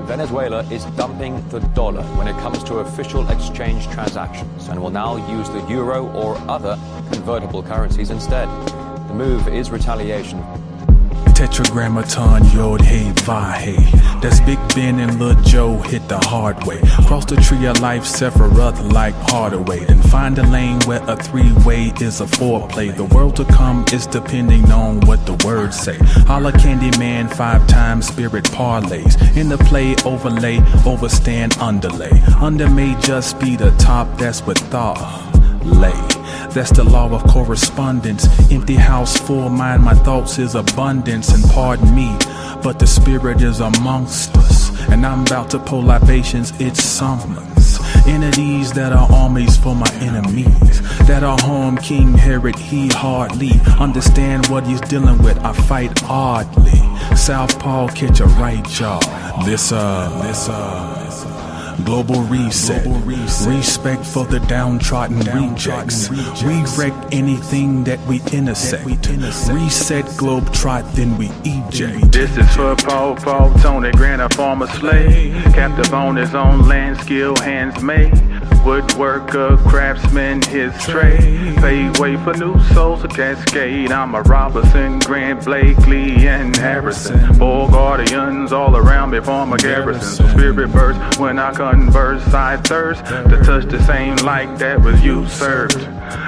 Venezuela is dumping the dollar when it comes to official exchange transactions and will now use the euro or other convertible currencies instead. The move is retaliation. Tetragrammaton, Yod, Hey, Va, Hey. That's Big Ben and Lil Joe hit the hard way. Cross the tree of life, Sephiroth like Hardaway. And find a lane where a three-way is a foreplay. The world to come is depending on what the words say. Holla Candy Man, 5 times spirit parlays. In the play, overlay, overstand, underlay. Under may just be the top, that's what thought lay. That's the law of correspondence. Empty house, full mind, my thoughts is abundance. And pardon me, but the spirit is amongst us. And I'm about to pull libations, it's summons. Entities that are armies for my enemies. That are home, King Herod, he hardly understand what he's dealing with. I fight oddly. Southpaw catch a right jaw. This global reset. Respect for the downtrodden rejects. We wreck anything that we intersect. Reset, globe trot, then we eject. This is for Paul, Tony Grant, a former slave. Captive on his own land, skill hands made. Woodworker, craftsman, his trade. Pave way for new souls, a cascade. I'm a Robinson, Grant, Blakely, and Harrison. Four guardians all around me form a garrison. So spirit burst when I converse, I thirst to touch the same light that was usurped.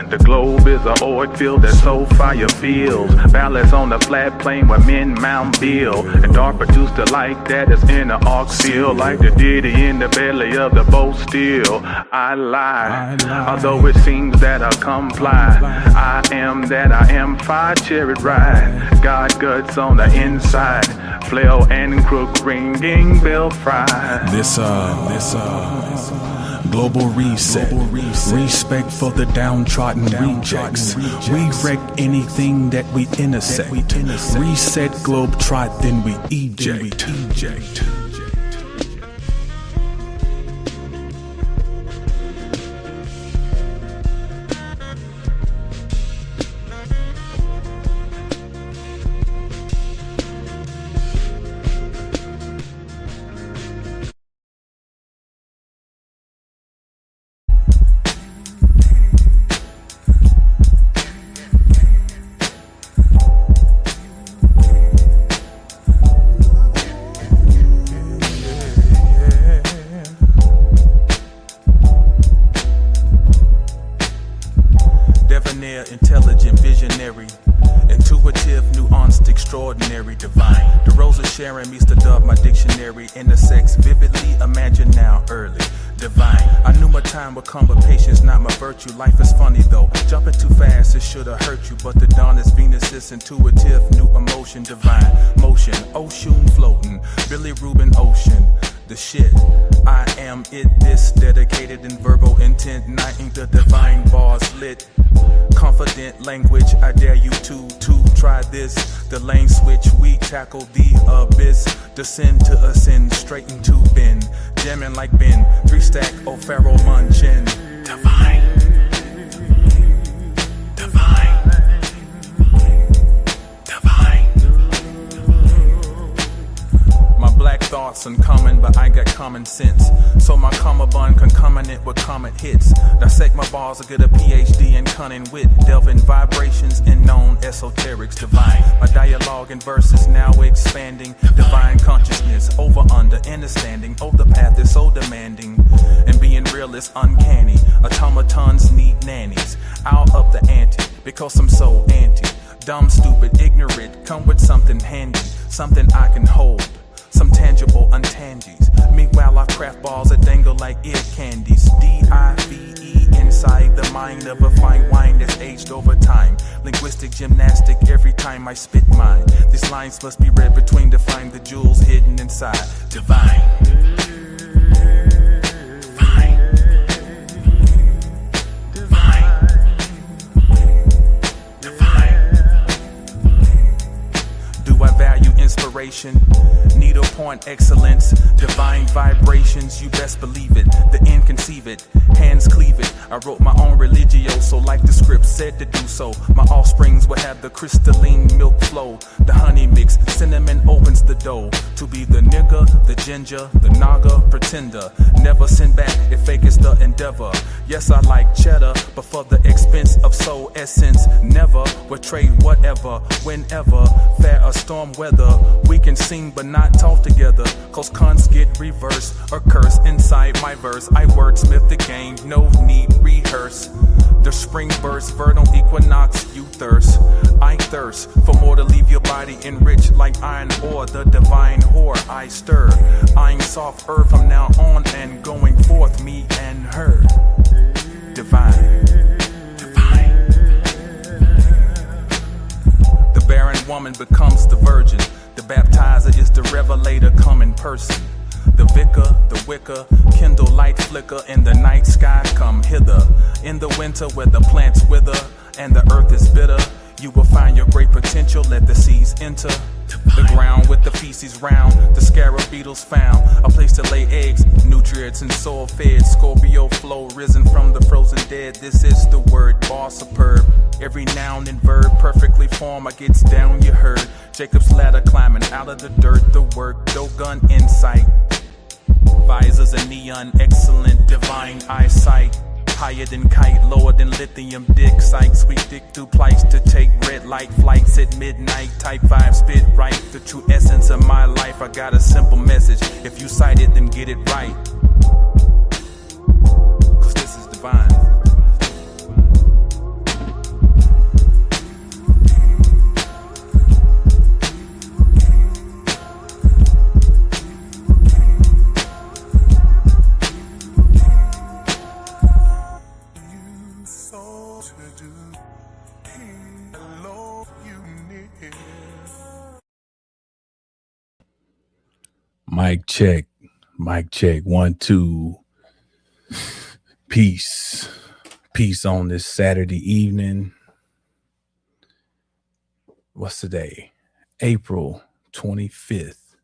The globe is a oil field that so fire feels. Balance on the flat plain where men mount Bill. And dark produce the light that is in the arc seal. Like the ditty in the belly of the bow steel. I lie, although it seems that I comply. I am that I am, 5 chariot ride. God guts on the inside. Flail and crook ringing bell fry. Global reset. Respect for the downtrodden rejects. We wreck anything that we intersect. Reset, globe trot, then we eject. Intelligent, visionary, intuitive, nuanced, extraordinary, divine. The rose of Sharon meets the dove, my dictionary intersects vividly, imagine now, early, divine. I knew my time would come, but patience not my virtue. Life is funny though, jumping too fast, it should've hurt you. But the dawn is Venus, is intuitive, new emotion, divine. Motion, ocean floating, Billy Rubin ocean. The shit, I am it, this dedicated in verbal intent, igniting the divine bars lit. Confident language, I dare you to try this. The lane switch, we tackle the abyss. Descend to ascend, straight into Ben. Jamming like Ben, 3-stack, O'Farrell munchin'. Divine. Black thoughts uncommon, but I got common sense. So my comma bun concomitant with comet hits. Dissect my bars to get a PhD in cunning wit. Delving vibrations in known esoterics divine. My dialogue and verses now expanding. Divine consciousness over under understanding. Oh, the path is so demanding. And being real is uncanny. Automatons need nannies. I'll up the ante because I'm so anti. Dumb, stupid, ignorant. Come with something handy. Something I can hold. Some tangible untangies. Meanwhile I craft balls that dangle like ear candies. D-I-V-E inside the mind of a fine wine that's aged over time. Linguistic gymnastic every time I spit mine. These lines must be read between to find the jewels hidden inside. Divine. inspiration. Needlepoint excellence, divine vibrations, you best believe it. The end conceive it, hands cleave it. I wrote my own religio, so like the script said to do so. My offsprings will have the crystalline milk flow. The honey mix, cinnamon opens the door. To be the nigga, the ginger, the naga, pretender. Never send back if fake is the endeavor. Yes, I like cheddar, but for the expense of soul essence, never would trade whatever, whenever. Fair or storm weather, we can sing but not talk together. Cause cons get reversed or cursed inside my verse. I wordsmith the game, no need rehearse. The spring burst, vernal equinox, you thirst. I thirst for more to leave your body enriched like iron ore. The divine whore I stir. I'm soft earth from now on and going forth, me and her. Divine. Divine. The barren woman becomes the virgin. The baptizer is the revelator come in person. The vicar, the wicker, kindle light flicker in the night sky, come hither. In the winter where the plants wither and the earth is bitter, you will find your great potential, let the seeds enter. The ground with the feces round, the scarab beetles found. A place to lay eggs, nutrients and soil fed. Scorpio flow risen from the frozen dead. This is the word bar superb. Every noun and verb perfectly formed. I gets down, you heard. Jacob's ladder climbing out of the dirt. The work, Dogun insight. Visors and neon, excellent divine eyesight. Higher than kite, lower than lithium dick sights. We dig through plights to take red light flights at midnight. Type 5 spit right, the true essence of my life. I got a simple message, if you cite it then get it right. Cause this is divine. Mic check. Mic check. 1, 2. Peace. Peace on this Saturday evening. What's the day? April 25th,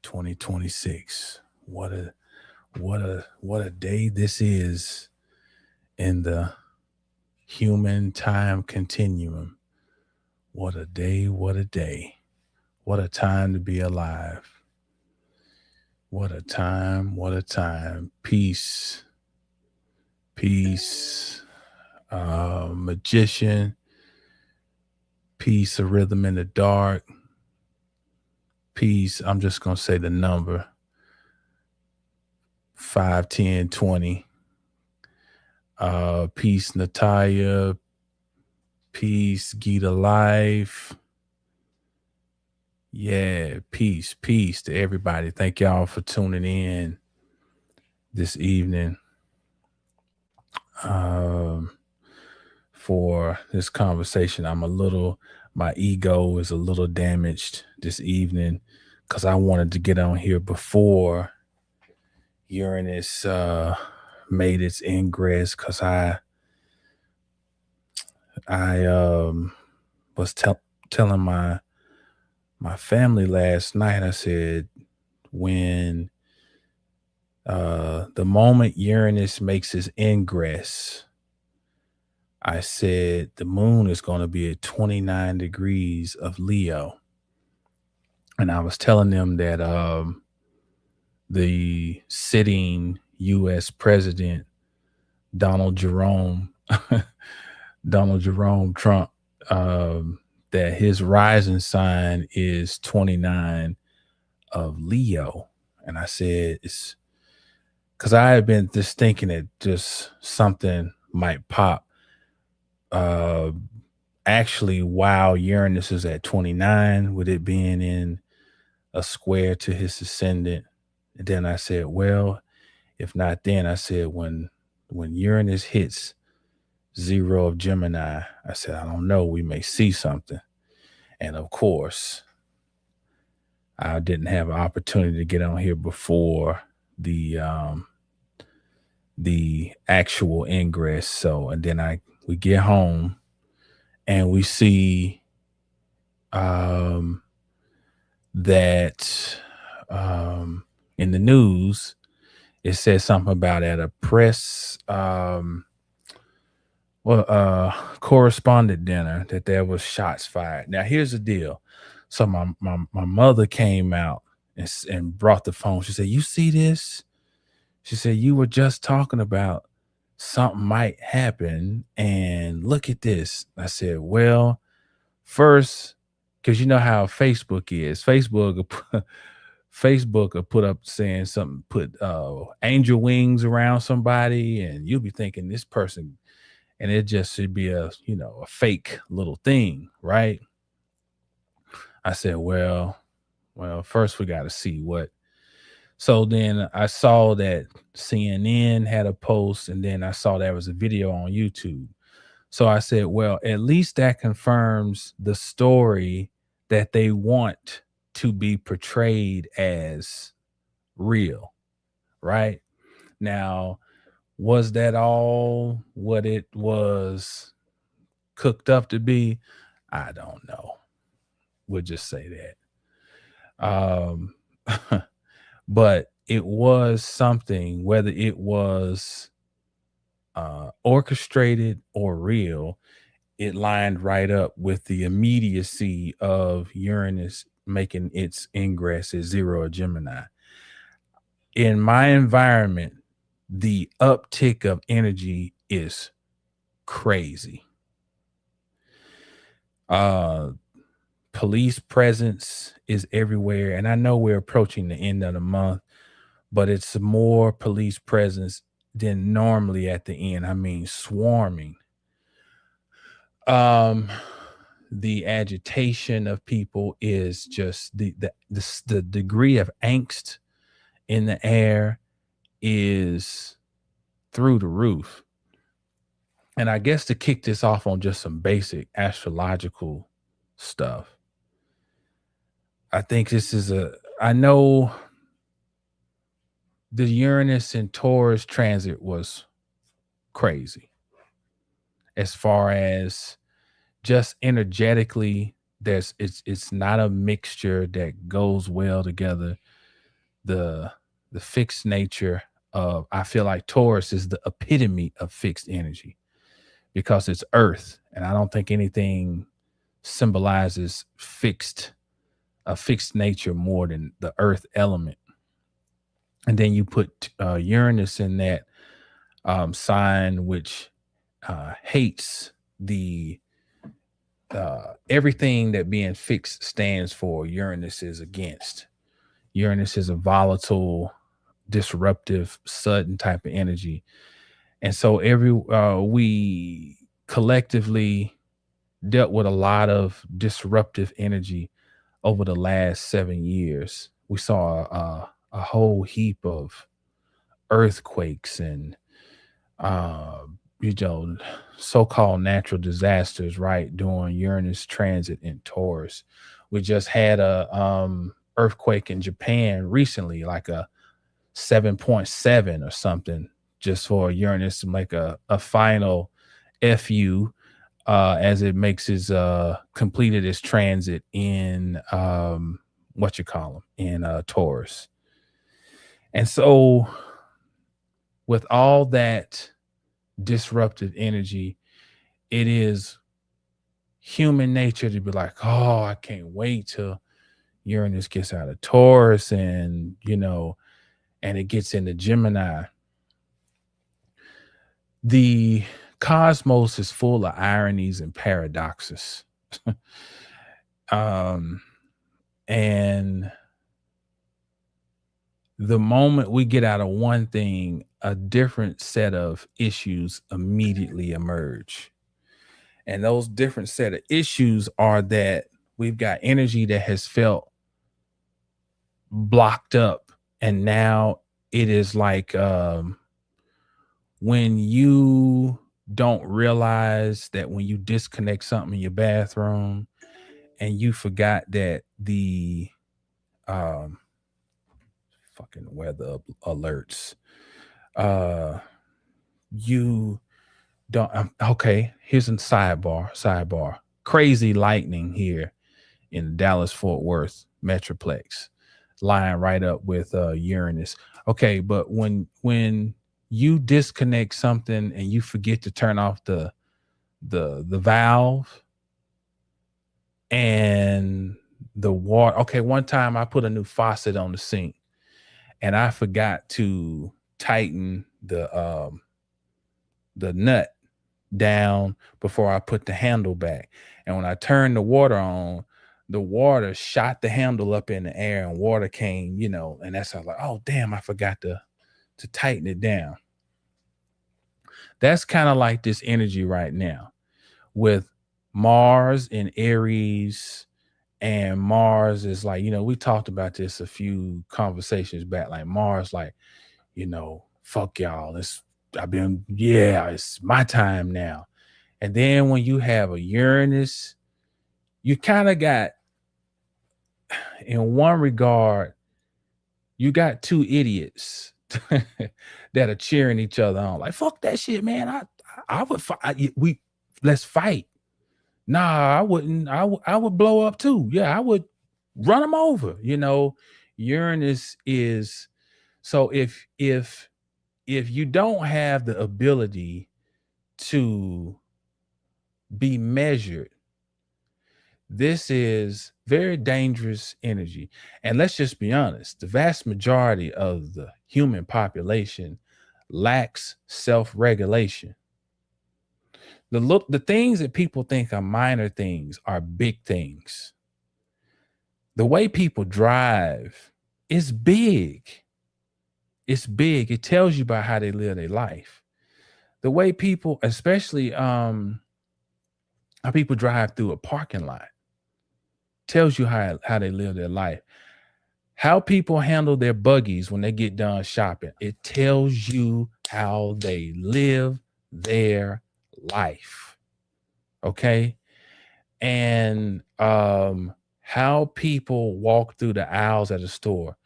2026. What a day this is in the human time continuum. What a day, what a day. What a time to be alive. What a time, what a time. Peace. Peace. Magician. Peace, a rhythm in the dark. Peace, I'm just going to say the number. 5, 10, 20. Peace, Natalia. Peace, Gita Life. Yeah, peace to everybody. Thank y'all for tuning in this evening for this conversation. My ego is a little damaged this evening because I wanted to get on here before Uranus made its ingress, because I was telling my family last night. I said, when the moment Uranus makes his ingress, I said the moon is going to be at 29 degrees of Leo. And I was telling them that the sitting U.S. president, Donald Jerome Trump, that his rising sign is 29 of Leo. And I said, it's because I had been just thinking that just something might pop. Actually, while Uranus is at 29, with it being in a square to his ascendant. And then I said, well, if not then, I said, when Uranus hits 0 of Gemini, I said, I don't know, we may see something. And of course, I didn't have an opportunity to get on here before the actual ingress. So, and then we get home and we see that in the news, it said something about at a press correspondent dinner that there was shots fired. Now here's the deal. So my mother came out and brought the phone. She said, "You see this?" She said, "You were just talking about something might happen, and look at this." I said, "Well, first, because you know how Facebook is. Facebook will put up saying something, put angel wings around somebody, and you'll be thinking this person, and it just should be a fake little thing, right?" I said, well, first we got to see what. So then I saw that CNN had a post, and then I saw there was a video on YouTube. So I said, well, at least that confirms the story that they want to be portrayed as real, right? Now, was that all what it was cooked up to be? I don't know. We'll just say that. But it was something, whether it was orchestrated or real, it lined right up with the immediacy of Uranus making its ingress at 0 of Gemini. In my environment, the uptick of energy is crazy. Police presence is everywhere, and I know we're approaching the end of the month, but it's more police presence than normally at the end. I mean, swarming. The agitation of people is just the degree of angst in the air is through the roof. And I guess to kick this off on just some basic astrological stuff, I think this is I know the Uranus and Taurus transit was crazy as far as just energetically. It's not a mixture that goes well together. The fixed nature of, I feel like Taurus is the epitome of fixed energy because it's earth, and I don't think anything symbolizes a fixed nature more than the earth element. And then you put Uranus in that sign, which hates the everything that being fixed stands for. Uranus is against. Uranus is a volatile, disruptive, sudden type of energy. And so we collectively dealt with a lot of disruptive energy over the last 7 years. We saw a whole heap of earthquakes and so-called natural disasters, right, during Uranus transit in Taurus. We just had a earthquake in Japan recently, like a 7.7 or something, just for Uranus to make a final FU as it makes his completed its transit in in Taurus. And so with all that disruptive energy, it is human nature to be like, oh, I can't wait till Uranus gets out of Taurus and it gets into Gemini. The cosmos is full of ironies and paradoxes. And the moment we get out of one thing, a different set of issues immediately emerge. And those different set of issues are that we've got energy that has felt blocked up. And now it is like when you don't realize that when you disconnect something in your bathroom and you forgot that the fucking weather alerts, you don't okay, here's a sidebar. Crazy lightning here in Dallas Fort Worth metroplex, lying right up with Uranus. Okay, but when you disconnect something and you forget to turn off the valve and the water. Okay, one time I put a new faucet on the sink and I forgot to tighten the nut down before I put the handle back. And when I turned the water on, the water shot the handle up in the air and water came, and that's how I was like, oh damn, I forgot to tighten it down. That's kind of like this energy right now with Mars in Aries. And Mars is like, we talked about this a few conversations back. Like Mars, like, fuck y'all. It's my time now. And then when you have a Uranus, you kind of got, in one regard, you got two idiots that are cheering each other on. Like, fuck that shit, man. I would fight. Let's fight. Nah, I wouldn't. I would blow up too. Yeah, I would run them over. Uranus is, so if you don't have the ability to be measured, this is very dangerous energy. And let's just be honest, the vast majority of the human population lacks self-regulation. The things that people think are minor things are big things. The way people drive is big. It's big. It tells you about how they live their life. The way people, especially how people drive through a parking lot, tells you how they live their life. How people handle their buggies when they get done shopping, it tells you how they live their life. Okay. And how people walk through the aisles at a store.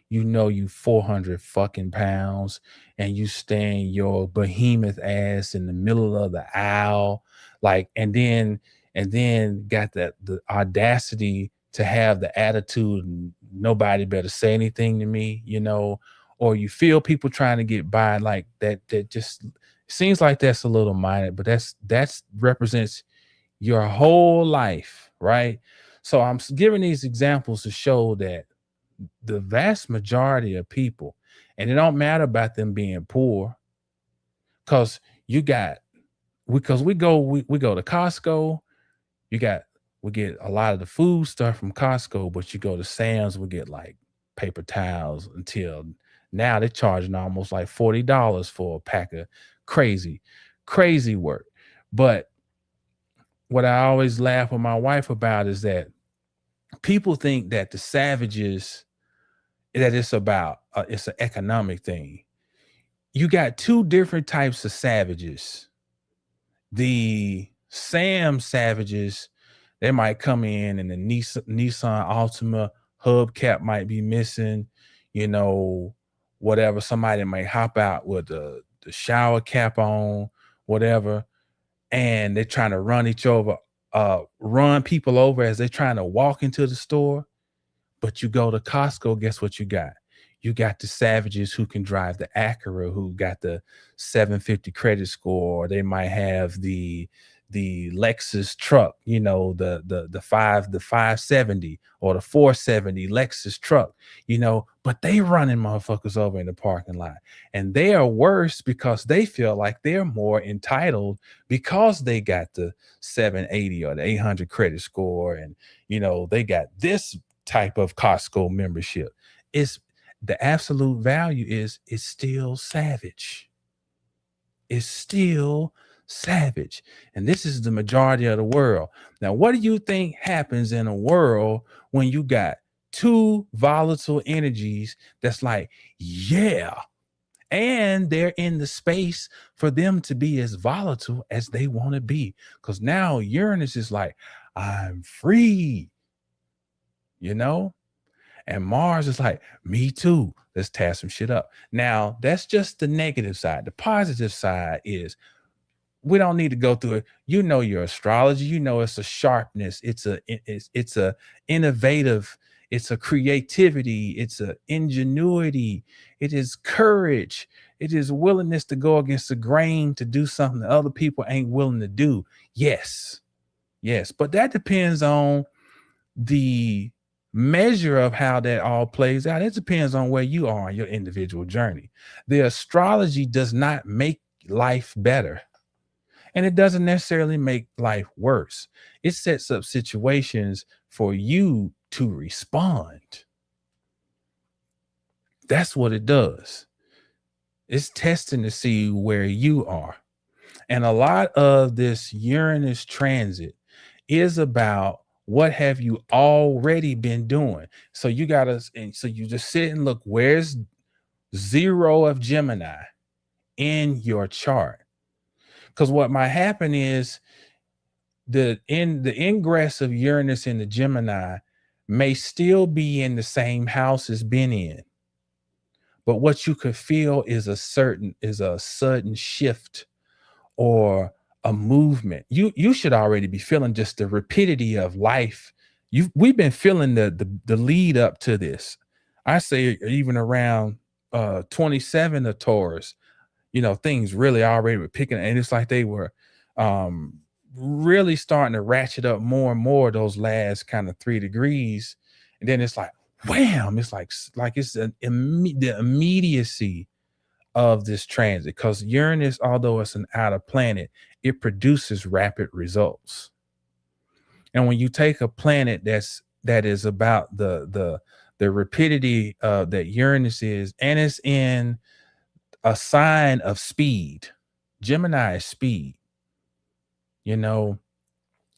You 400 fucking pounds and you stand your behemoth ass in the middle of the aisle, like, and then got the audacity to have the attitude, nobody better say anything to me, or you feel people trying to get by, like that just seems like that's a little minor, but that's represents your whole life, right? So I'm giving these examples to show that the vast majority of people, and it don't matter about them being poor, because we go to Costco, we get a lot of the food stuff from Costco, but you go to Sam's, we get like paper towels, until now they're charging almost like $40 for a pack of crazy work. But what I always laugh with my wife about is that people think that the savages, that it's about, it's an economic thing. You got two different types of savages. The Sam savages, they might come in and the Nissan Altima hubcap might be missing, whatever. Somebody might hop out with the shower cap on, whatever, and they're trying to run people over as they're trying to walk into the store. But you go to Costco, guess what you got? You got the savages who can drive the Acura, who got the 750 credit score, or they might have the Lexus truck, the 570 or the 470 Lexus truck, but they running motherfuckers over in the parking lot. And they are worse because they feel like they're more entitled because they got the 780 or the 800 credit score, and they got this type of Costco membership. It's the absolute value is it's still savage. It's still savage. And this is the majority of the world. Now, what do you think happens in a world when you got two volatile energies that's like, yeah, and they're in the space for them to be as volatile as they want to be? Because now Uranus is like, I'm free, and Mars is like, me too. Let's tear some shit up. Now, that's just the negative side. The positive side is we don't need to go through it. Your astrology, it's a sharpness. It's a innovative It's a creativity. It's a ingenuity. It is courage. It is willingness to go against the grain, to do something that other people ain't willing to do. Yes. Yes. But that depends on the measure of how that all plays out. It depends on where you are on your individual journey. The astrology does not make life better, and it doesn't necessarily make life worse. It sets up situations for you to respond. That's what it does. It's testing to see where you are. And a lot of this Uranus transit is about what have you already been doing. So you gotta, and so you just sit and look, where's 0 of Gemini in your chart? Because what might happen is the ingress of Uranus in the Gemini may still be in the same house it's been in, but what you could feel is a sudden shift or a movement. You should already be feeling just the rapidity of life. We've been feeling the lead up to this. I say even around 27 of Taurus, things really already were picking, and it's like they were really starting to ratchet up more and more those last kind of 3 degrees, and then it's like wham! It's like it's the immediacy of this transit, because Uranus, although it's an outer planet, it produces rapid results. And when you take a planet that is about the rapidity that Uranus is, and it's in a sign of speed. Gemini is speed.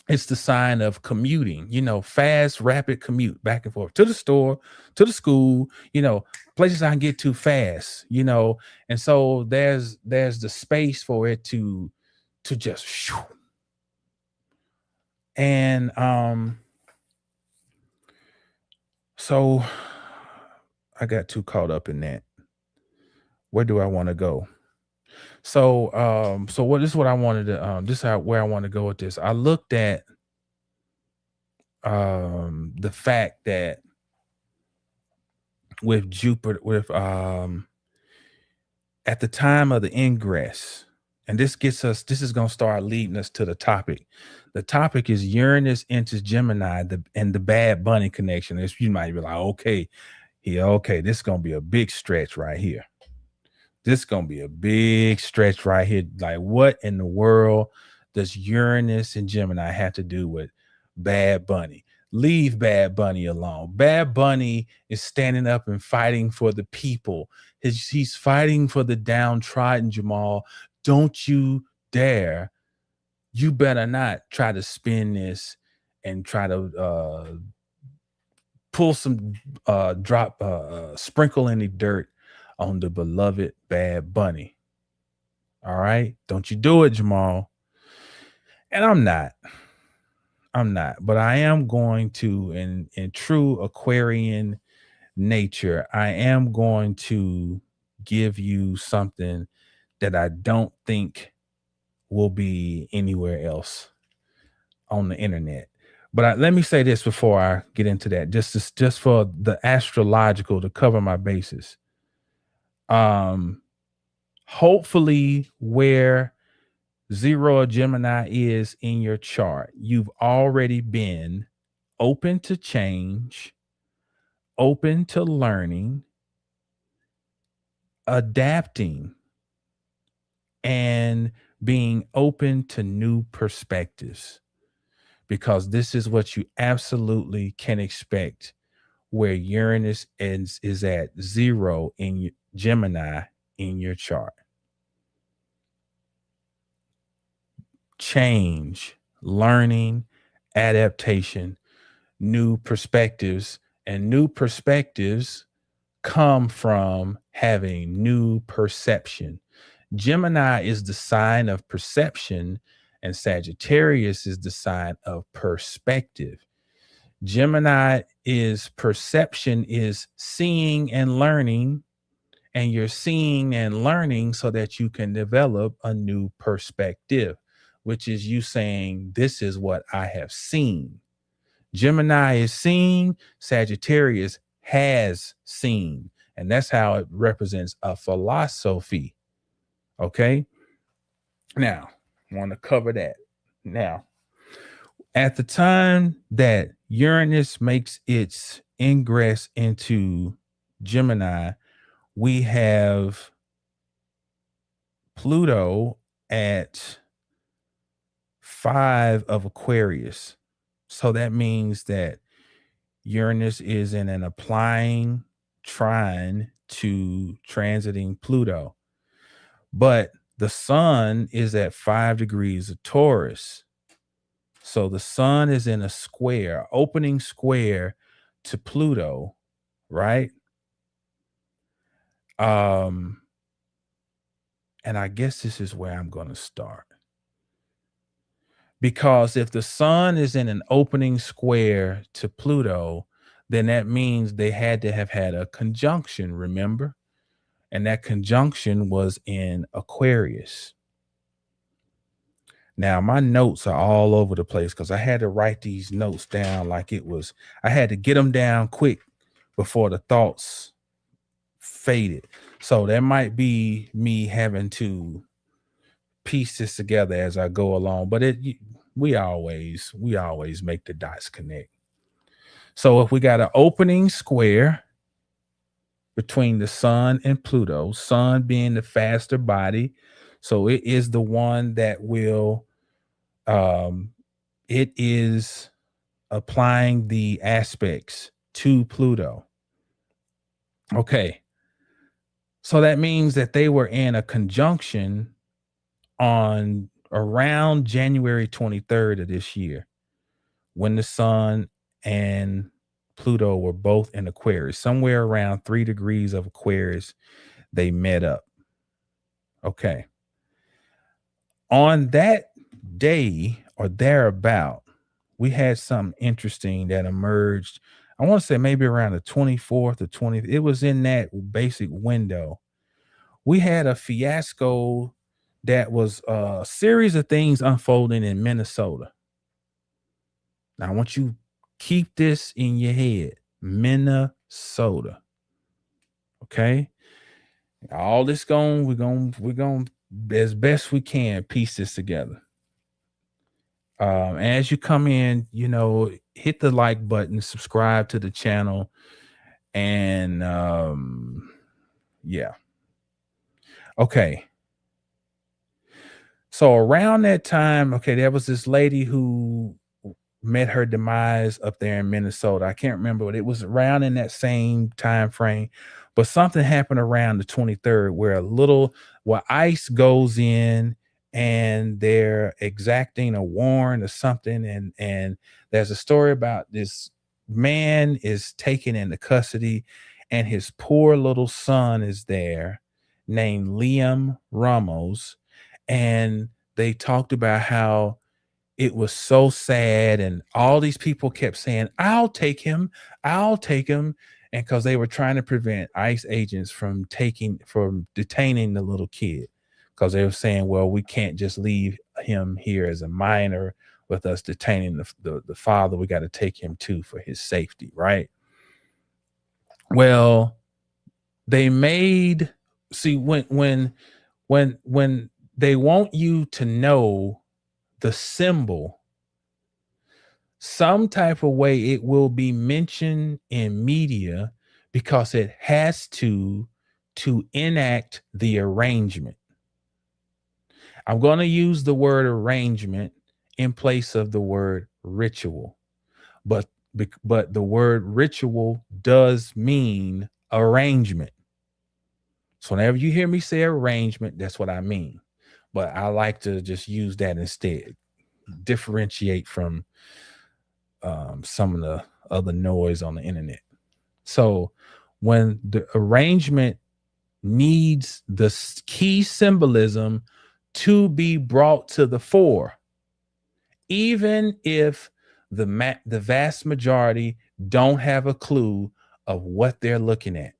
It's the sign of commuting, fast, rapid commute back and forth to the store, to the school, places I can get to fast, and so there's the space for it to just shoo. And so I got too caught up in that. Where do I want to go? So this is what I wanted to this is where I want to go with this. I looked at the fact that with Jupiter, at the time of the ingress, and this is going to start leading us to the topic. The topic is Uranus enters Gemini, and the Bad Bunny connection. You might be like, okay, this is going to be a big stretch right here. This is going to be a big stretch right here. Like, what in the world does Uranus and Gemini have to do with Bad Bunny? Leave Bad Bunny alone. Bad Bunny is standing up and fighting for the people. He's fighting for the downtrodden, Jamal. Don't you dare. You better not try to spin this and try to pull some sprinkle any dirt on the beloved Bad Bunny. All right? Don't you do it, Jamal. And I'm not, but I am going to, in true Aquarian nature, I am going to give you something that I don't think will be anywhere else on the internet. But let me say this before I get into that, just for the astrological, to cover my bases. Hopefully where 0 Gemini is in your chart, you've already been open to change, open to learning, adapting, and being open to new perspectives, because this is what you absolutely can expect where Uranus is at 0 in Gemini in your chart. Change, learning, adaptation, new perspectives, and new perspectives come from having new perception. Gemini is the sign of perception, and Sagittarius is the sign of perspective. Gemini is perception, is seeing and learning, and you're seeing and learning so that you can develop a new perspective, which is you saying, this is what I have seen. Gemini is seen, Sagittarius has seen. And that's how it represents a philosophy. Okay. Now, I want to cover that. Now, at the time that Uranus makes its ingress into Gemini, we have Pluto at 5 of Aquarius. So that means that Uranus is in an applying trine to transiting Pluto. But the sun is at 5 degrees of Taurus. So the sun is in a square, opening square to Pluto, right? And I guess this is where I'm going to start. Because if the sun is in an opening square to Pluto, then that means they had to have had a conjunction, remember? And that conjunction was in Aquarius. Now, my notes are all over the place because I had to write these notes down like it was, I had to get them down quick before the thoughts faded. So that might be me having to piece this together as I go along, but we always make the dots connect. So if we got an opening square between the sun and Pluto, sun being the faster body, so it is the one that will it is applying the aspects to Pluto. Okay. So that means that they were in a conjunction on around January 23rd of this year, when the sun and Pluto were both in Aquarius, somewhere around 3 degrees of Aquarius, they met up. Okay. On that day or thereabout, we had something interesting that emerged. I want to say maybe around the 24th or 20th. It was in that basic window. We had a fiasco that was a series of things unfolding in Minnesota. Now, I want you to keep this in your head. Minnesota. Okay? All this we're going as best we can piece this together. As you come in, hit the like button, subscribe to the channel, and yeah. Okay. So around that time, there was this lady who met her demise up there in Minnesota. I can't remember, but it was around in that same time frame. But something happened around the 23rd where ICE goes in and they're exacting a warrant or something. And there's a story about this man is taken into custody and his poor little son is there named Liam Ramos. And they talked about how it was so sad, and all these people kept saying, I'll take him. And because they were trying to prevent ICE agents from detaining the little kid, because they were saying, well, we can't just leave him here as a minor with us detaining the father. We got to take him too for his safety, right? Well, they when they want you to know the symbol, some type of way it will be mentioned in media because it has to enact the arrangement. I'm going to use the word arrangement in place of the word ritual, but the word ritual does mean arrangement. So whenever you hear me say arrangement, that's what I mean. But I like to just use that instead, differentiate from some of the other noise on the internet. So when the arrangement needs the key symbolism to be brought to the fore, even if the vast majority don't have a clue of what they're looking at.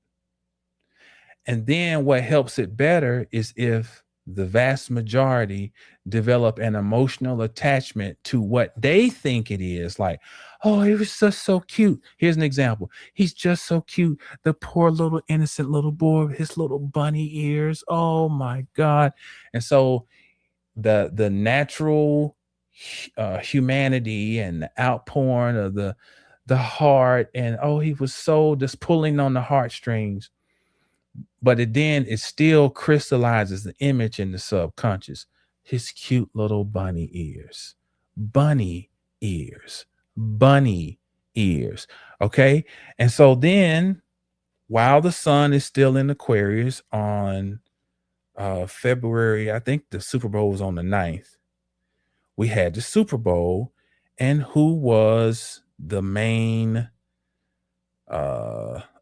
And then what helps it better is if the vast majority develop an emotional attachment to what they think it is. Like, oh, he was just so cute. Here's an example. He's just so cute. The poor little innocent little boy with his little bunny ears. Oh my God. And so the natural humanity and the outpouring of the heart, and oh, he was so just pulling on the heartstrings, but it still crystallizes the image in the subconscious. His cute little bunny ears, bunny ears, bunny ears. Okay. And so then, while the sun is still in Aquarius on February, I think the Super Bowl was on the 9th, we had the Super Bowl. And who was the main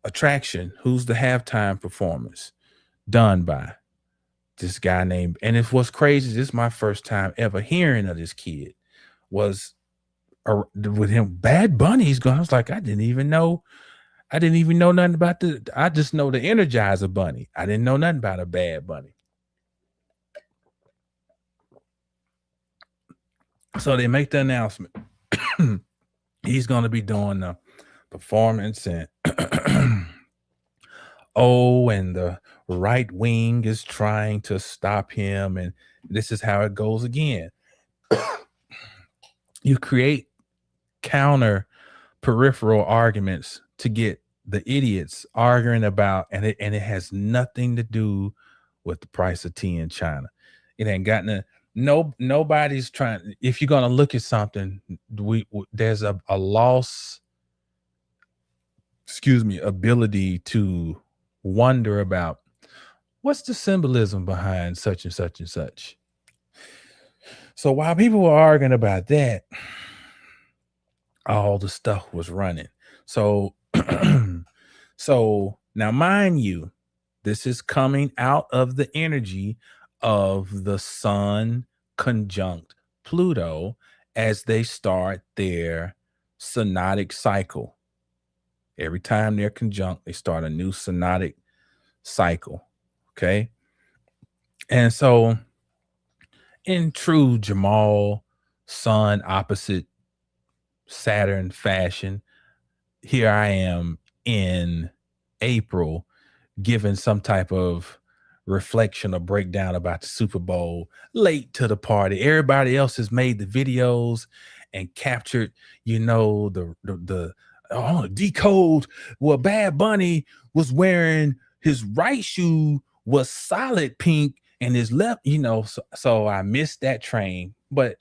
attraction? Who's the halftime performance? Done by this guy named, and it was crazy. This is my first time ever hearing of this kid. Was with him, Bad Bunny's going. I was like, I didn't even know nothing about I just know the Energizer Bunny. I didn't know nothing about a Bad Bunny. So they make the announcement. He's going to be doing the performance, and and the right wing is trying to stop him, and this is how it goes again. You create counter peripheral arguments to get the idiots arguing about, and it has nothing to do with the price of tea in China. It ain't got nobody's trying. If you're going to look at something, there's a loss, ability to wonder about what's the symbolism behind such and such and such. So while people were arguing about that, all the stuff was running. So so now, mind you, this is coming out of the energy of the sun conjunct Pluto as they start their synodic cycle. Every time they're conjunct, they start a new synodic cycle. Okay. And so, in true Jamal Sun opposite Saturn fashion, here I am in April giving some type of reflection or breakdown about the Super Bowl, late to the party. Everybody else has made the videos and captured, the decode. Well, Bad Bunny was wearing, his right shoe was solid pink and his left, so I missed that train, but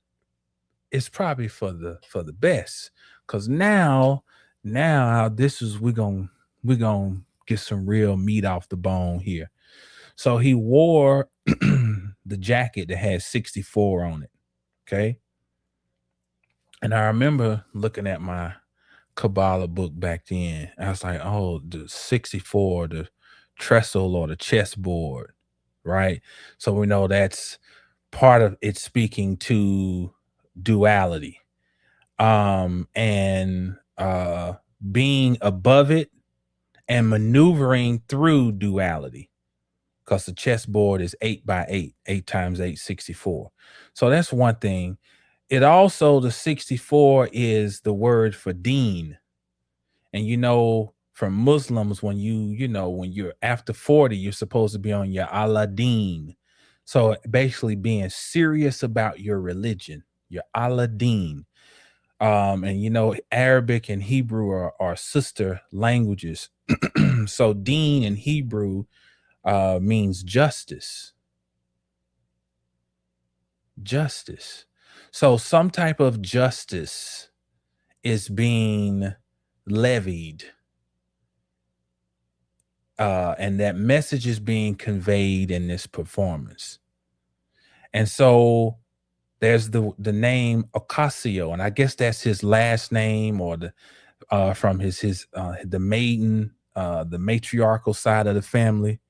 it's probably for the best, because now this is, we're gonna get some real meat off the bone here. So he wore the jacket that had 64 on it. Okay. And I remember looking at my Kabbalah book back then. I was like, oh, the 64, the trestle or the chessboard, right? So we know that's part of it, speaking to duality, and being above it and maneuvering through duality, because the chessboard is 8 by 8, 8 times 8, 64. So that's one thing. It also, the 64 is the word for deen. And from Muslims, when when you're after 40, you're supposed to be on your Aladdin. So basically being serious about your religion, your Aladdin. And Arabic and Hebrew are sister languages. So deen in Hebrew means justice. Justice. So some type of justice is being levied, and that message is being conveyed in this performance. And so there's the name Ocasio, and I guess that's his last name, or the from the maiden, the matriarchal side of the family.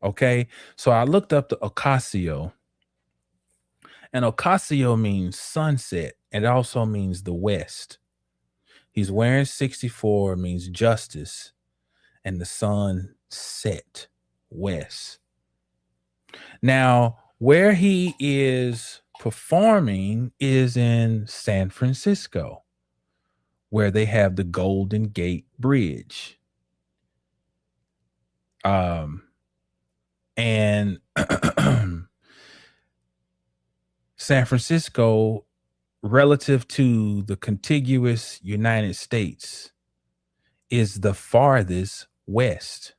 Okay, so I looked up the Ocasio, and Ocasio means sunset, and it also means the west. He's wearing 64, means justice, and the sun set west. Now, where he is performing is in San Francisco, where they have the Golden Gate Bridge. And San Francisco, relative to the contiguous United States, is the farthest west.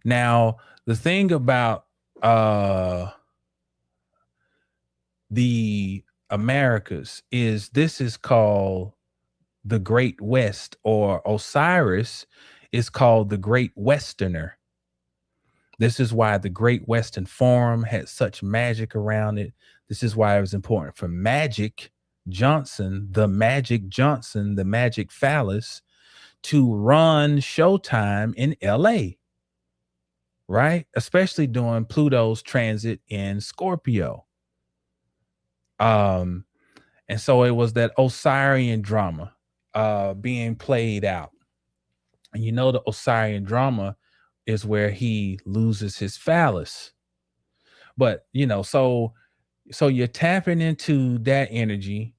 Now, the thing about the Americas is this is called the Great West, or Osiris is called the Great Westerner. This is why the Great Western Forum had such magic around it. This is why it was important for Magic Johnson, the Magic Phallus, to run Showtime in LA, right? Especially during Pluto's transit in Scorpio. And so it was that Osirian drama being played out. And you know, the Osirian drama is where he loses his phallus. But, you know, so you're tapping into that energy.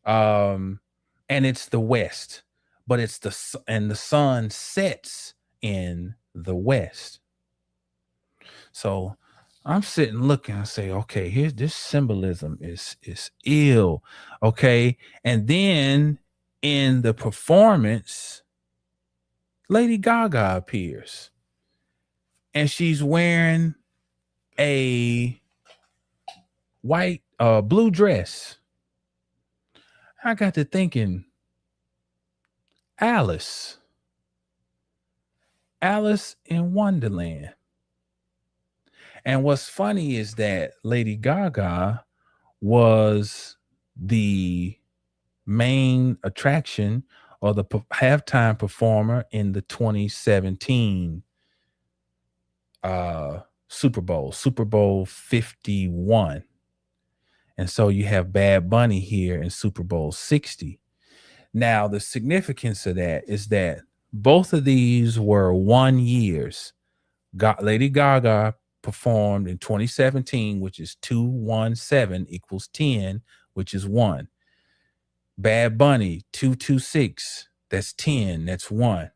And it's the West, but it's the sun sets in the West. So I'm sitting looking, I say, okay, here's this symbolism is ill. Okay. And then in the performance, Lady Gaga appears, and she's wearing a white blue dress. I got to thinking, Alice in Wonderland. And what's funny is that Lady Gaga was the main attraction, or the halftime performer, in the 2017 Super Bowl 51. And so you have Bad Bunny here in Super Bowl 60. Now, the significance of that is that both of these were 1 years. Lady Gaga performed in 2017, which is 217 equals 10, which is 1. Bad Bunny, 226, that's 10, that's 1.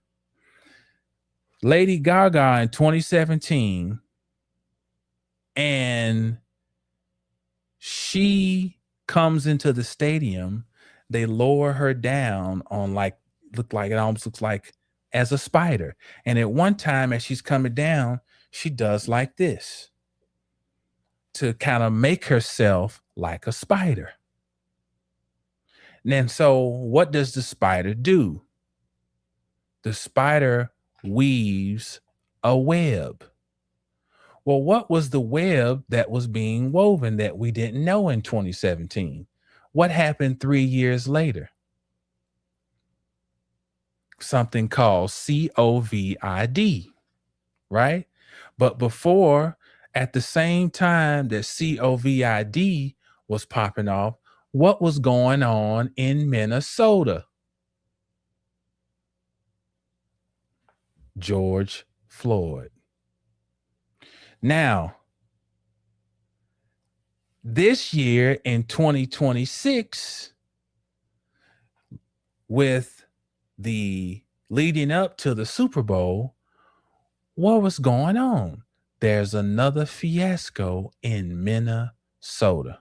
Lady Gaga in 2017, and she comes into the stadium. They lower her down on it almost looks like as a spider. And at one time, as she's coming down, she does like this to kind of make herself like a spider. And so what does the spider do? The spider weaves a web. Well, what was the web that was being woven that we didn't know in 2017? What happened 3 years later? Something called COVID, right? But before, at the same time that COVID was popping off, what was going on in Minnesota? George Floyd. Now, this year in 2026, with the leading up to the Super Bowl, what was going on? There's another fiasco in Minnesota.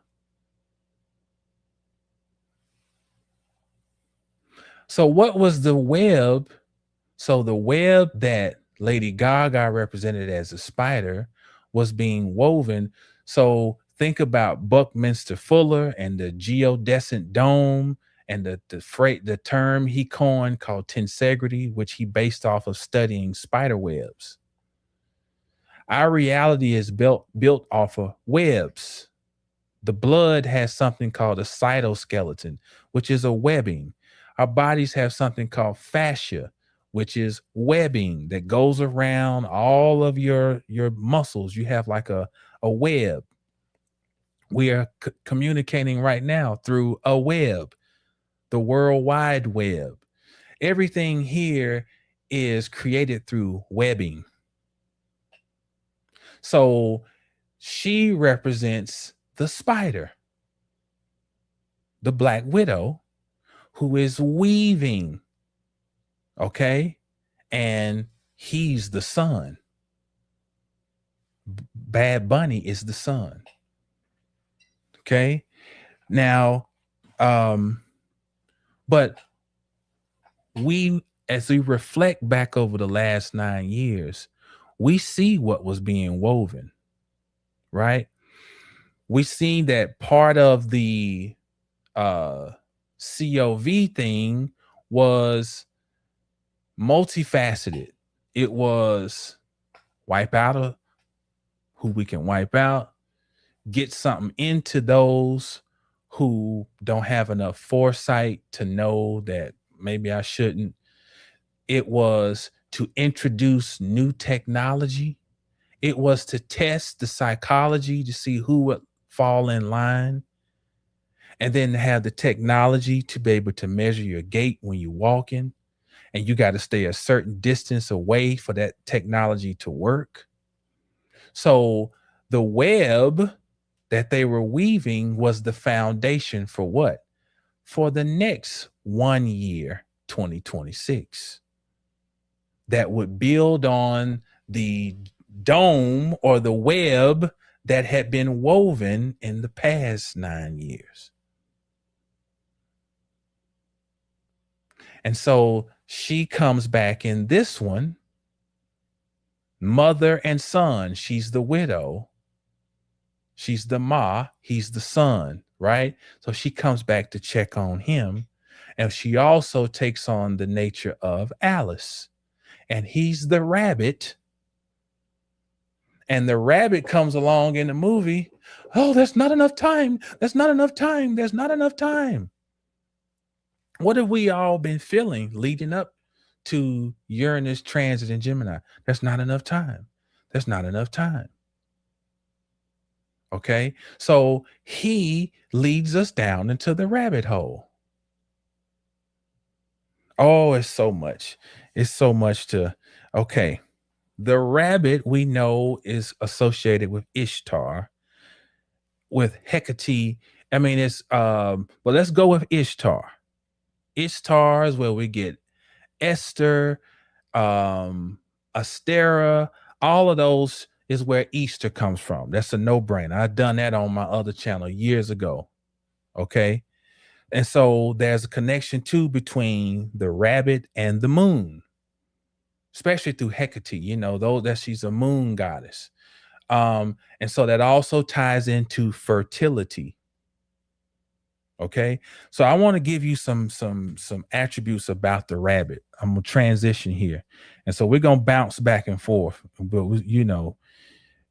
So what was the web? So the web that Lady Gaga represented as a spider was being woven. So think about Buckminster Fuller and the geodesic dome, and the term he coined called tensegrity, which he based off of studying spider webs. Our reality is built off of webs. The blood has something called a cytoskeleton, which is a webbing. Our bodies have something called fascia, which is webbing that goes around all of your muscles. You have like a web. We are communicating right now through a web, the World Wide Web. Everything here is created through webbing. So she represents the spider, the Black Widow, who is weaving. Okay. And he's the sun. Bad Bunny is the sun. Okay. Now, but as we reflect back over the last 9 years, we see what was being woven, right? We see that part of the COV thing was multifaceted. It was wipe out who we can wipe out, get something into those who don't have enough foresight to know that maybe I shouldn't. It was to introduce new technology. It was to test the psychology to see who would fall in line. And then to have the technology to be able to measure your gait when you're walking. And you got to stay a certain distance away for that technology to work. So the web that they were weaving was the foundation for what? For the next 1 year, 2026. That would build on the dome or the web that had been woven in the past 9 years. And so she comes back in this one, mother and son. She's the widow. She's the ma. He's the son, right? So she comes back to check on him. And she also takes on the nature of Alice. And he's the rabbit. And the rabbit comes along in the movie. Oh, there's not enough time. There's not enough time. There's not enough time. What have we all been feeling leading up to Uranus transit in Gemini? There's not enough time. There's not enough time. Okay. So he leads us down into the rabbit hole. Oh, it's so much. It's so much to, okay. The rabbit we know is associated with Ishtar, with Hecate. I mean, it's, but let's go with Ishtar. Ishtar is where we get Esther, Astera, all of those is where Easter comes from. That's a no-brainer. I've done that on my other channel years ago. Okay. And so there's a connection too between the rabbit and the moon, especially through Hecate, though that she's a moon goddess. And so that also ties into fertility. Okay. So I want to give you some attributes about the rabbit. I'm going to transition here. And so we're going to bounce back and forth, but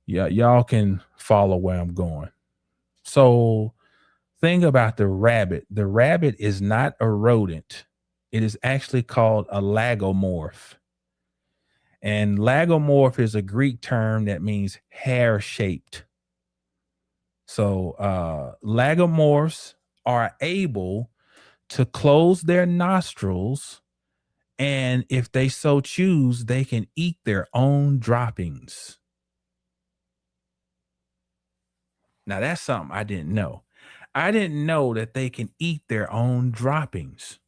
y'all can follow where I'm going. So thing about the rabbit is not a rodent. It is actually called a lagomorph. And lagomorph is a Greek term that means hair-shaped. So lagomorphs are able to close their nostrils, and if they so choose, they can eat their own droppings. Now, that's something I didn't know. I didn't know that they can eat their own droppings.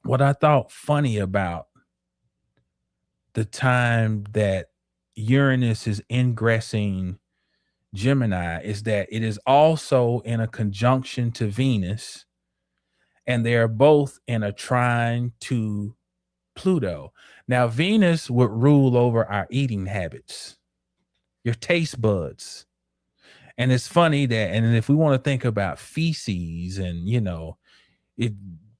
What I thought funny about the time that Uranus is ingressing Gemini is that it is also in a conjunction to Venus, and they are both in a trine to Pluto. Now, Venus would rule over our eating habits, your taste buds. And it's funny that, and if we want to think about feces and,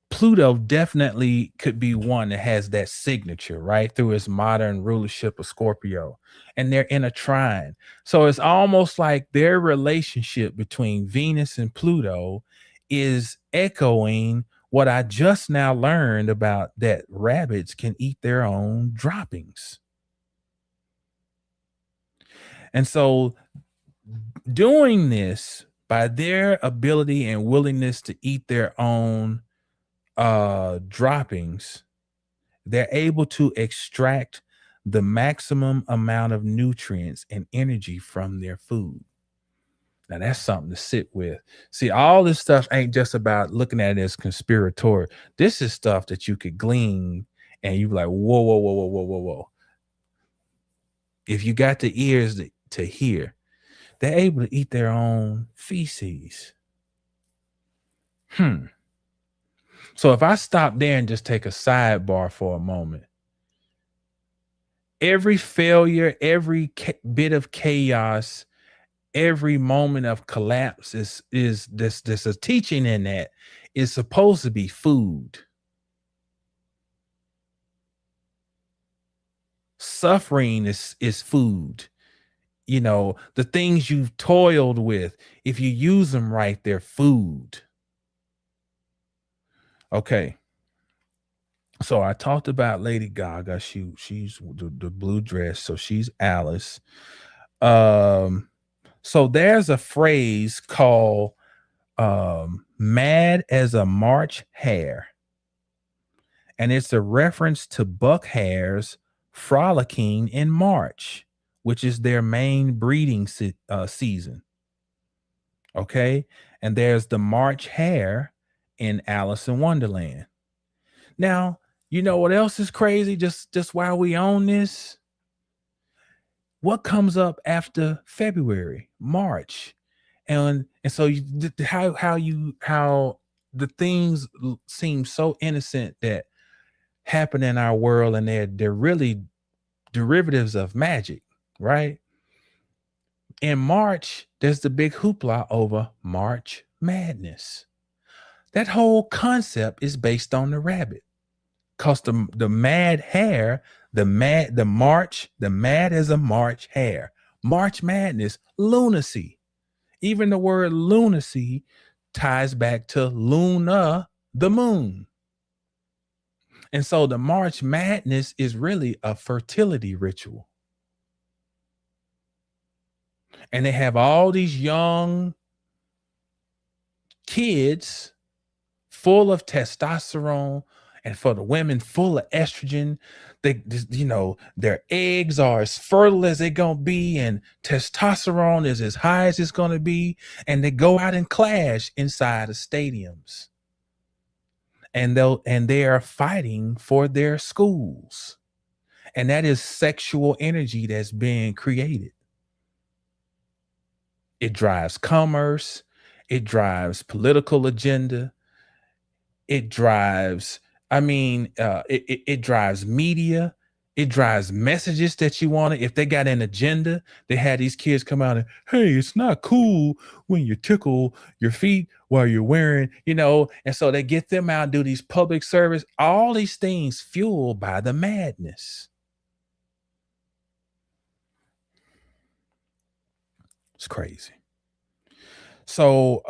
Pluto definitely could be one that has that signature, right? Through its modern rulership of Scorpio. And they're in a trine. So it's almost like their relationship between Venus and Pluto is echoing what I just now learned about that rabbits can eat their own droppings. And so doing this by their ability and willingness to eat their own droppings, they're able to extract the maximum amount of nutrients and energy from their food. Now that's something to sit with. See, all this stuff ain't just about looking at it as conspiratorial. This is stuff that you could glean and you be like, whoa, whoa, whoa, whoa, whoa, whoa, whoa. If you got the ears to hear, they're able to eat their own feces. So if I stop there and just take a sidebar for a moment, every failure, every bit of chaos, every moment of collapse is this a teaching in that is supposed to be food. Suffering is food. You know, the things you've toiled with, if you use them right, they're food. Okay. So I talked about Lady Gaga. She's the blue dress, so she's Alice. So there's a phrase called mad as a March hare. And it's a reference to buck hares frolicking in March, which is their main breeding season. Okay. And there's the March hare in Alice in Wonderland. Now, you know what else is crazy? Just while we own this, what comes up after February, March? And so how the things seem so innocent that happen in our world, and they're really derivatives of magic, right? In March, there's the big hoopla over March Madness. That whole concept is based on the rabbit, because the mad hare, the mad as a March hare, March Madness, lunacy. Even the word lunacy ties back to Luna, the moon. And so the March Madness is really a fertility ritual. And they have all these young kids full of testosterone, and for the women full of estrogen. They, you know, their eggs are as fertile as they're going to be, and testosterone is as high as it's going to be. And they go out and clash inside of stadiums. And they are fighting for their schools. And that is sexual energy that's being created. It drives commerce. It drives political agenda. It drives, it drives media. It drives messages that you want to. If they got an agenda, they had these kids come out and, hey, it's not cool when you tickle your feet while you're wearing, you know, and so they get them out and do these public service, all these things fueled by the madness. It's crazy. So,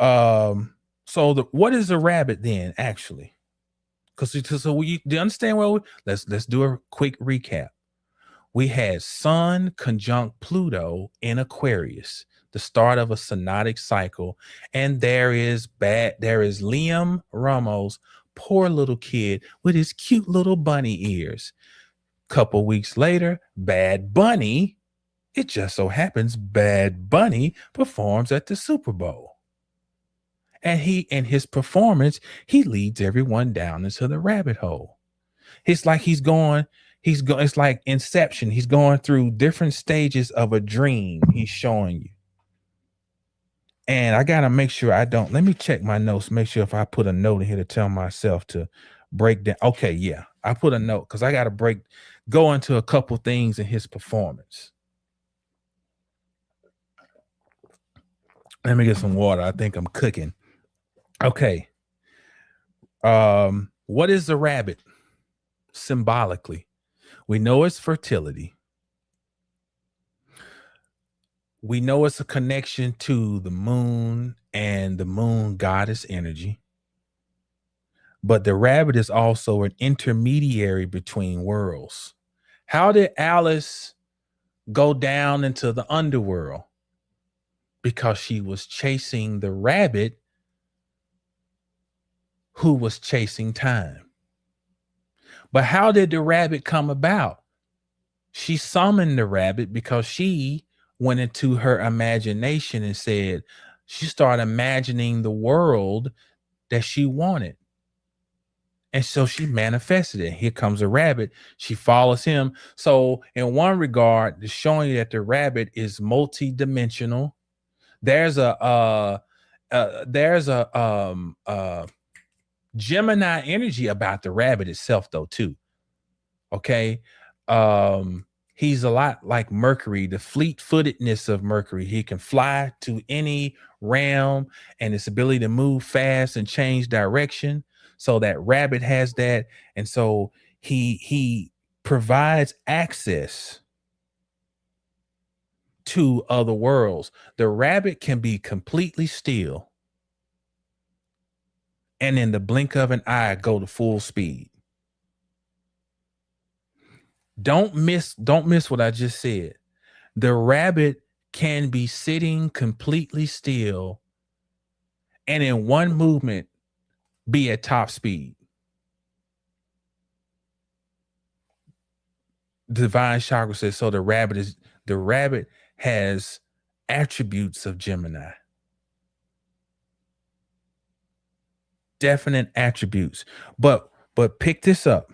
what is a rabbit then, actually? Because so do you understand? Well, let's do a quick recap. We had Sun conjunct Pluto in Aquarius, the start of a synodic cycle, and there is Liam Ramos, poor little kid with his cute little bunny ears. Couple weeks later, Bad Bunny. It just so happens Bad Bunny performs at the Super Bowl. And in his performance, he leads everyone down into the rabbit hole. It's like it's like Inception. He's going through different stages of a dream he's showing you. And I got to make sure let me check my notes, make sure if I put a note in here to tell myself to break down. Okay, yeah, I put a note because I got to go into a couple things in his performance. Let me get some water. I think I'm cooking. Okay. What is the rabbit symbolically? We know it's fertility. We know it's a connection to the moon and the moon goddess energy. But the rabbit is also an intermediary between worlds. How did Alice go down into the underworld? Because she was chasing the rabbit who was chasing time. But how did the rabbit come about? She summoned the rabbit because she went into her imagination and said she started imagining the world that she wanted. And so she manifested it. Here comes a rabbit. She follows him. So in one regard, it's showing you that the rabbit is multi-dimensional. There's a Gemini energy about the rabbit itself, though, too. Okay. He's a lot like Mercury, the fleet-footedness of Mercury. He can fly to any realm, and his ability to move fast and change direction. So that rabbit has that. And so he provides access to other worlds. The rabbit can be completely still, and in the blink of an eye go to full speed. Don't miss what I just said. The rabbit can be sitting completely still and in one movement be at top speed. Divine Chakra says, so the rabbit has attributes of Gemini. Definite attributes. But pick this up.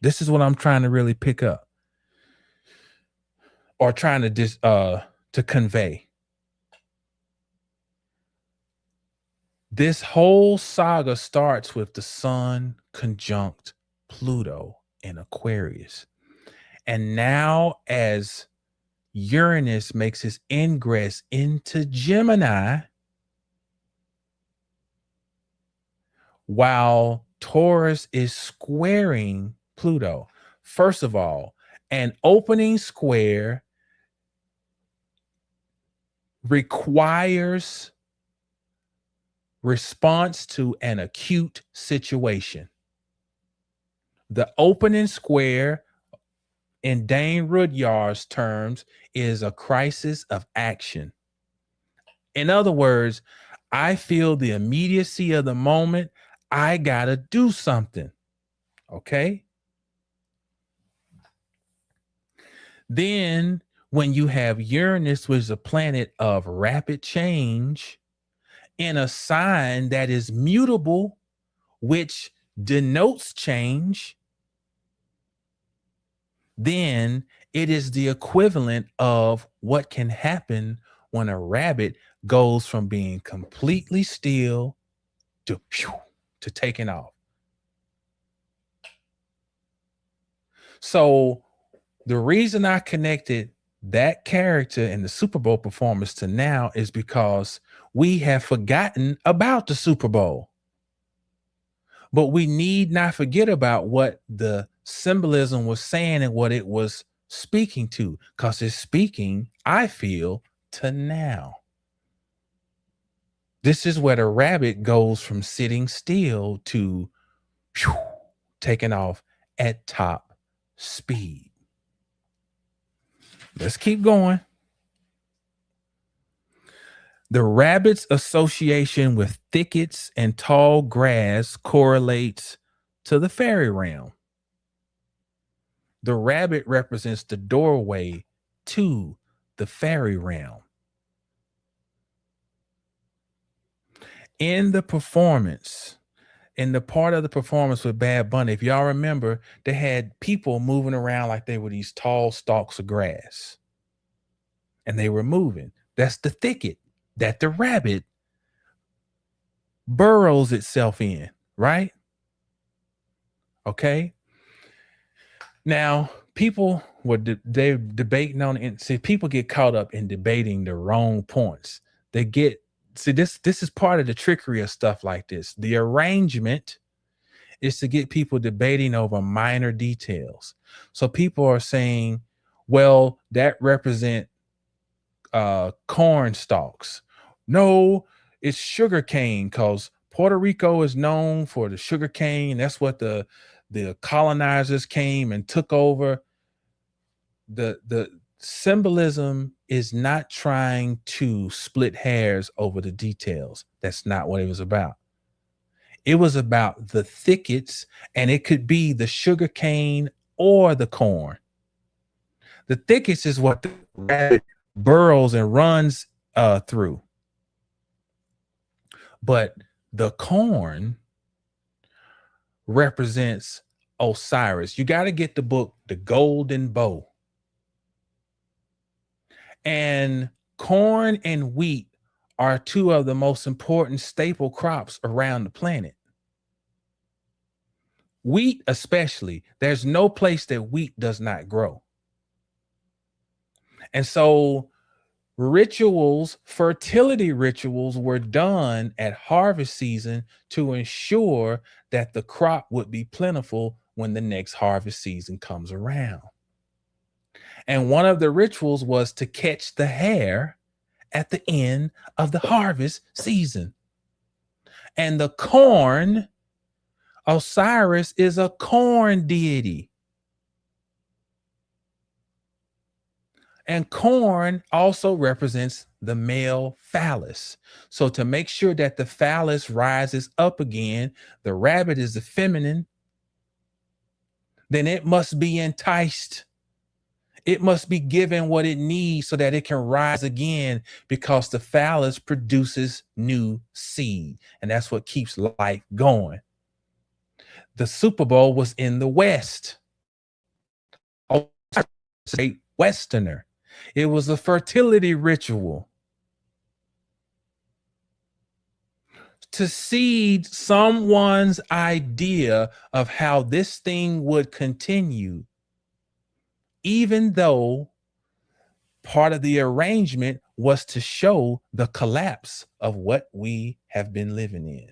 This is what I'm trying to really pick up, or trying to convey. This whole saga starts with the sun conjunct Pluto in Aquarius. And now as Uranus makes his ingress into Gemini, while Taurus is squaring Pluto. First of all, an opening square requires response to an acute situation. The opening square, in Dane Rudyard's terms, is a crisis of action. In other words, I feel the immediacy of the moment. I gotta do something. Okay? Then when you have Uranus, which is a planet of rapid change, in a sign that is mutable, which denotes change, then it is the equivalent of what can happen when a rabbit goes from being completely still to taking off. So the reason I connected that character in the Super Bowl performance to now is because we have forgotten about the Super Bowl. But we need not forget about what the symbolism was saying and what it was speaking to, because it's speaking, I feel, to now. This is where the rabbit goes from sitting still to taking off at top speed. Let's keep going. The rabbit's association with thickets and tall grass correlates to the fairy realm. The rabbit represents the doorway to the fairy realm. In the performance, in the part of the performance with Bad Bunny, if y'all remember, they had people moving around like they were these tall stalks of grass. And they were moving. That's the thicket that the rabbit burrows itself in, right? Okay. Now, people were debating on it. See, people get caught up in debating the wrong points. This is part of the trickery of stuff like this. The arrangement is to get people debating over minor details. So people are saying, well, that represent corn stalks. No, it's sugar cane, because Puerto Rico is known for the sugar cane. That's what the colonizers came and took over. The symbolism is not trying to split hairs over the details. That's not what it was about. It was about the thickets, and it could be the sugar cane or the corn. The thickets is what the rabbit burrows and runs through. But the corn represents Osiris. You got to get the book, The Golden Bow. And corn and wheat are two of the most important staple crops around the planet. Wheat especially, there's no place that wheat does not grow. And so rituals, fertility rituals were done at harvest season to ensure that the crop would be plentiful when the next harvest season comes around. And one of the rituals was to catch the hare at the end of the harvest season. And the corn, Osiris is a corn deity. And corn also represents the male phallus. So to make sure that the phallus rises up again, the rabbit is the feminine, then it must be enticed. It must be given what it needs so that it can rise again, because the phallus produces new seed. And that's what keeps life going. The Super Bowl was in the West. A Westerner. It was a fertility ritual to seed someone's idea of how this thing would continue, even though part of the arrangement was to show the collapse of what we have been living in.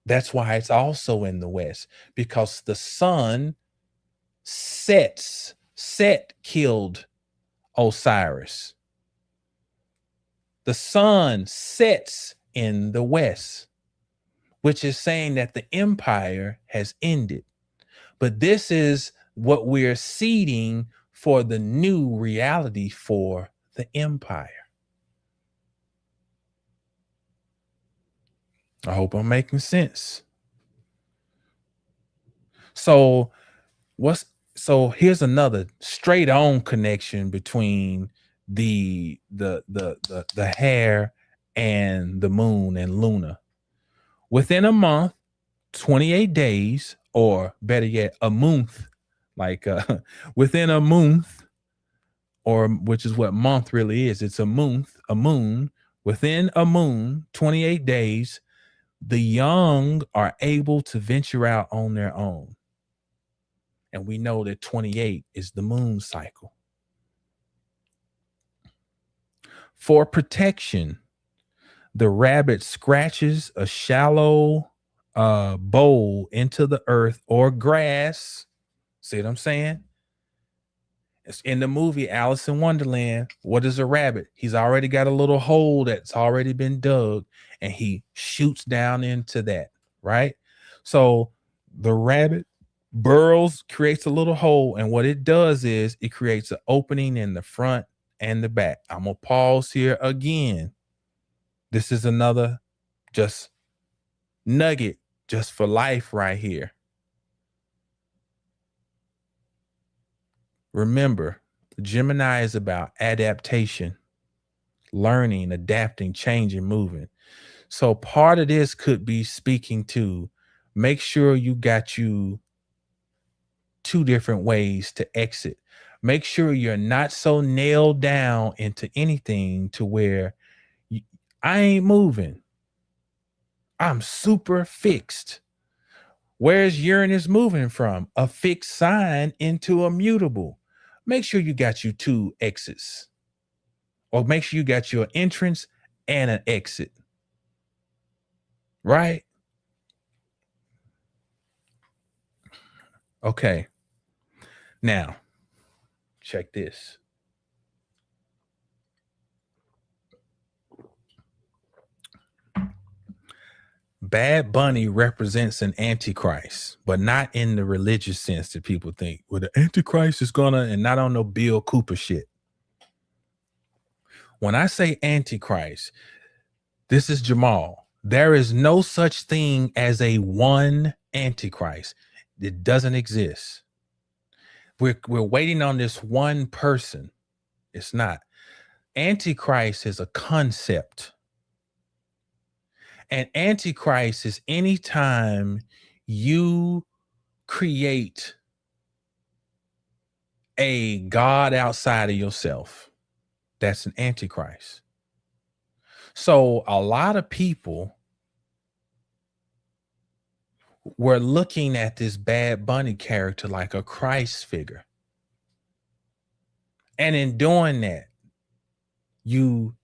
That's why it's also in the West, because the sun sets. Set killed Osiris. The sun sets in the West, which is saying that the empire has ended. But this is what we're seeding for the new reality for the empire. I hope I'm making sense. So here's another straight on connection between the hare and the moon and Luna. Within a month, 28 days, or better yet, a month, like within a month, or which is what month really is. It's a moon. Within a moon, 28 days, the young are able to venture out on their own. And we know that 28 is the moon cycle. For protection, the rabbit scratches a shallow bowl into the earth or grass. See what I'm saying? It's in the movie Alice in Wonderland. What is a rabbit? He's already got a little hole that's already been dug, and he shoots down into that, right? So the rabbit burrows, creates a little hole, and what it does is it creates an opening in the front and the back. I'm gonna pause here again. This is another just nugget just for life right here. Remember, Gemini is about adaptation, learning, adapting, changing, moving. So part of this could be speaking to make sure you got you two different ways to exit. Make sure you're not so nailed down into anything to where I ain't moving. I'm super fixed. Where's Uranus moving from? A fixed sign into a mutable. Make sure you got you two exits, or make sure you got your entrance and an exit, right? Okay. Now, check this. Bad Bunny represents an antichrist, but not in the religious sense that people think. Well, the antichrist is gonna, and not on no Bill Cooper shit. When I say antichrist, this is Jamal. There is no such thing as a one antichrist. It doesn't exist. We're waiting on this one person. It's not. Antichrist is a concept. And Antichrist is anytime you create a God outside of yourself. That's an Antichrist. So a lot of people were looking at this Bad Bunny character like a Christ figure. And in doing that,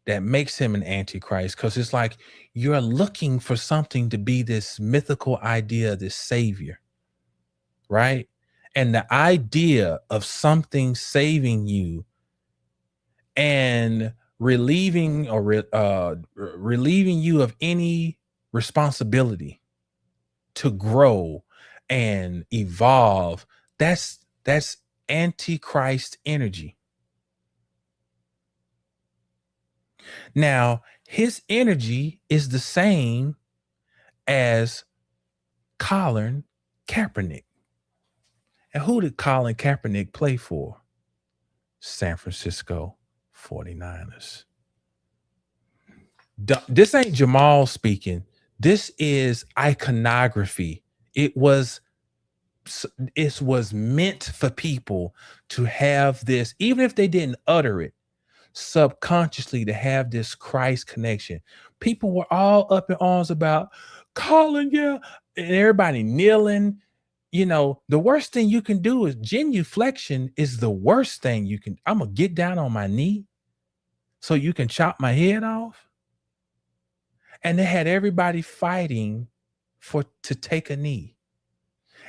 that makes him an Antichrist, because it's like you're looking for something to be this mythical idea, this savior, right? And the idea of something saving you and relieving you of any responsibility to grow and evolve, that's Antichrist energy. Now, his energy is the same as Colin Kaepernick. And who did Colin Kaepernick play for? San Francisco 49ers. This ain't Jamal speaking. This is iconography. It was meant for people to have this, even if they didn't utter it, subconsciously, to have this Christ connection. People were all up in arms about Colin, yeah, and everybody kneeling. You know, the worst thing you can do is genuflection is the worst thing you can. I'm gonna get down on my knee so you can chop my head off. And they had everybody fighting to take a knee.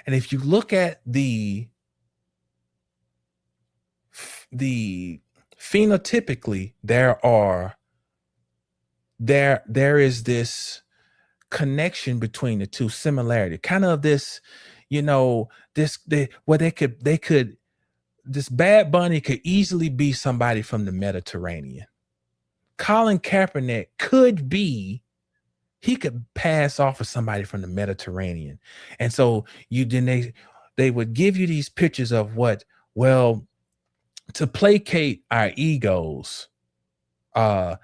And if you look at the phenotypically, there is this connection between the two, similarity, kind of this, you know, this Bad Bunny could easily be somebody from the Mediterranean. Colin Kaepernick he could pass off for somebody from the Mediterranean. And so they would give you these pictures of to placate our egos. Because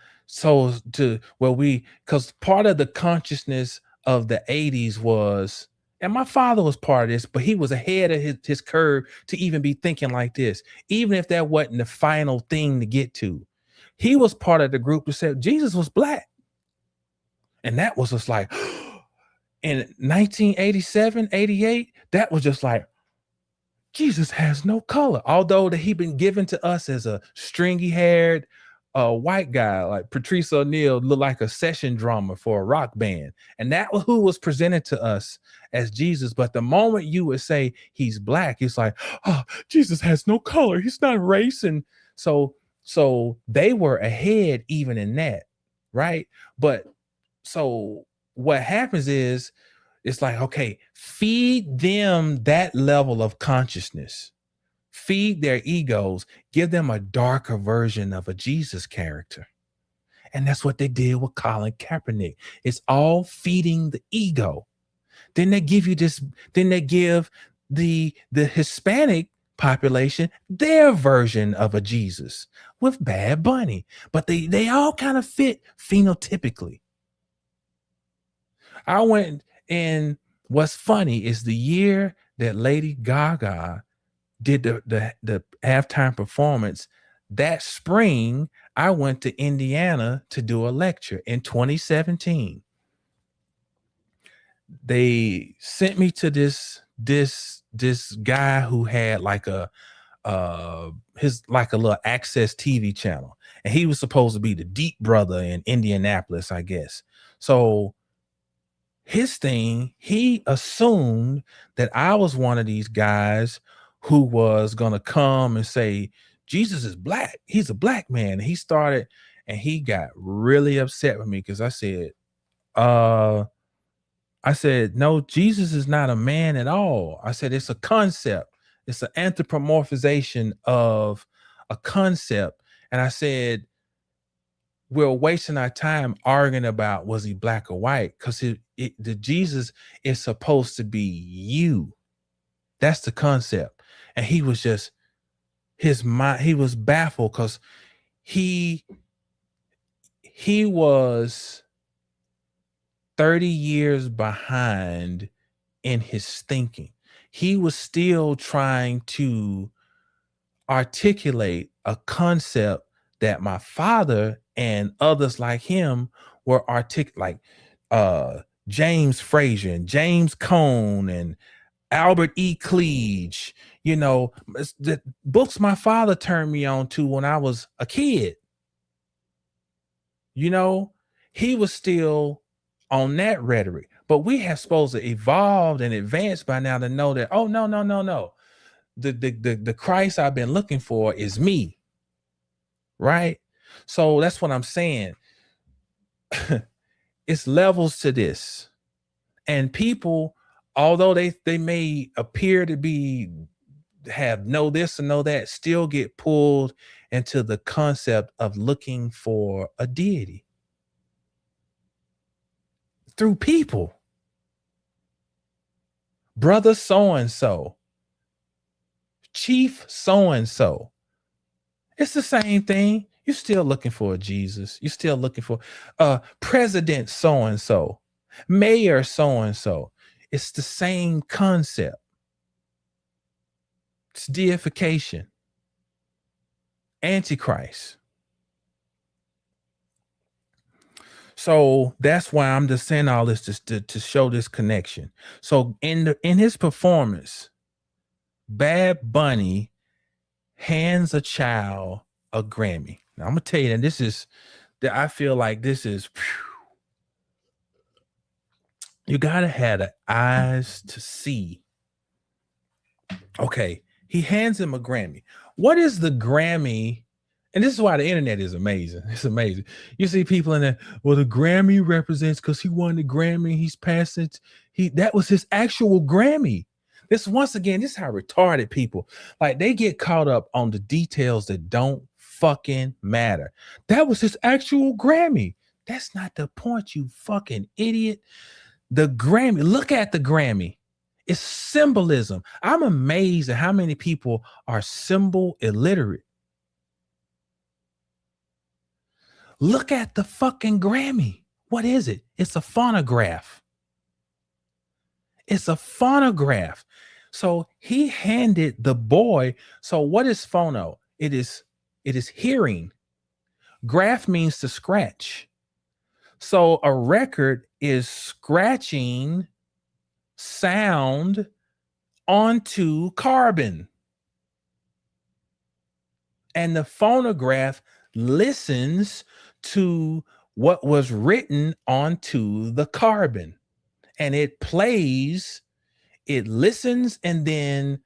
part of the consciousness of the 80s was, and my father was part of this, but he was ahead of his curve to even be thinking like this, even if that wasn't the final thing to get to. He was part of the group that said Jesus was black. And that was just like, in 1987, 88, that was just like, Jesus has no color. Although that he'd been given to us as a stringy-haired white guy, like Patrice O'Neal looked like a session drummer for a rock band. And that was who was presented to us as Jesus. But the moment you would say he's black, it's like, oh, Jesus has no color. He's not race. And so they were ahead even in that, right? But so what happens is, it's like, okay, feed them that level of consciousness, feed their egos, give them a darker version of a Jesus character. And that's what they did with Colin Kaepernick. It's all feeding the ego. Then they give you this, then they give the Hispanic population their version of a Jesus with Bad Bunny. But they all kind of fit phenotypically. I went, and what's funny is the year that Lady Gaga did the halftime performance, that spring, I went to Indiana to do a lecture in 2017. They sent me to this guy who had like a little access TV channel, and he was supposed to be the deep brother in Indianapolis, I guess. So his thing, he assumed that I was one of these guys who was going to come and say, Jesus is black. He's a black man. And he got really upset with me because I said, no, Jesus is not a man at all. I said, it's a concept. It's an anthropomorphization of a concept. And I said, we're wasting our time arguing about was he black or white, because the Jesus is supposed to be you. That's the concept. And he was just, his mind, he was baffled because he was 30 years behind in his thinking. He was still trying to articulate a concept that my father and others like him were like James Frazier and James Cone and Albert E. Cleage. You know, the books my father turned me on to when I was a kid. You know, he was still on that rhetoric, but we have supposed to evolve and advance by now to know that, oh, no. The Christ I've been looking for is me. Right? So that's what I'm saying. It's levels to this. And people, although they may appear to have know this and know that, still get pulled into the concept of looking for a deity through people. Brother so-and-so, chief so-and-so. It's the same thing. You're still looking for a Jesus. You're still looking for president so-and-so, mayor so-and-so. It's the same concept. It's deification, antichrist. So that's why I'm just saying all this to show this connection. So in his performance, Bad Bunny hands a child a Grammy. Now, I'm gonna tell you, and I feel like this is, you gotta have the eyes to see. Okay, he hands him a Grammy. What is the Grammy? And this is why the internet is amazing. It's amazing. You see people in there, well, the Grammy represents, because he won the Grammy, he's passing. That was his actual Grammy. This, once again, this is how retarded people, like, they get caught up on the details that don't fucking matter. That was his actual Grammy. That's not the point, you fucking idiot. The Grammy, look at the Grammy. It's symbolism. I'm amazed at how many people are symbol illiterate. Look at the fucking Grammy. What is it? It's a phonograph. It's a phonograph. So he handed the boy. So what is phono? It is hearing. Graph means to scratch. So a record is scratching sound onto carbon. And the phonograph listens to what was written onto the carbon. And it plays, it listens, and then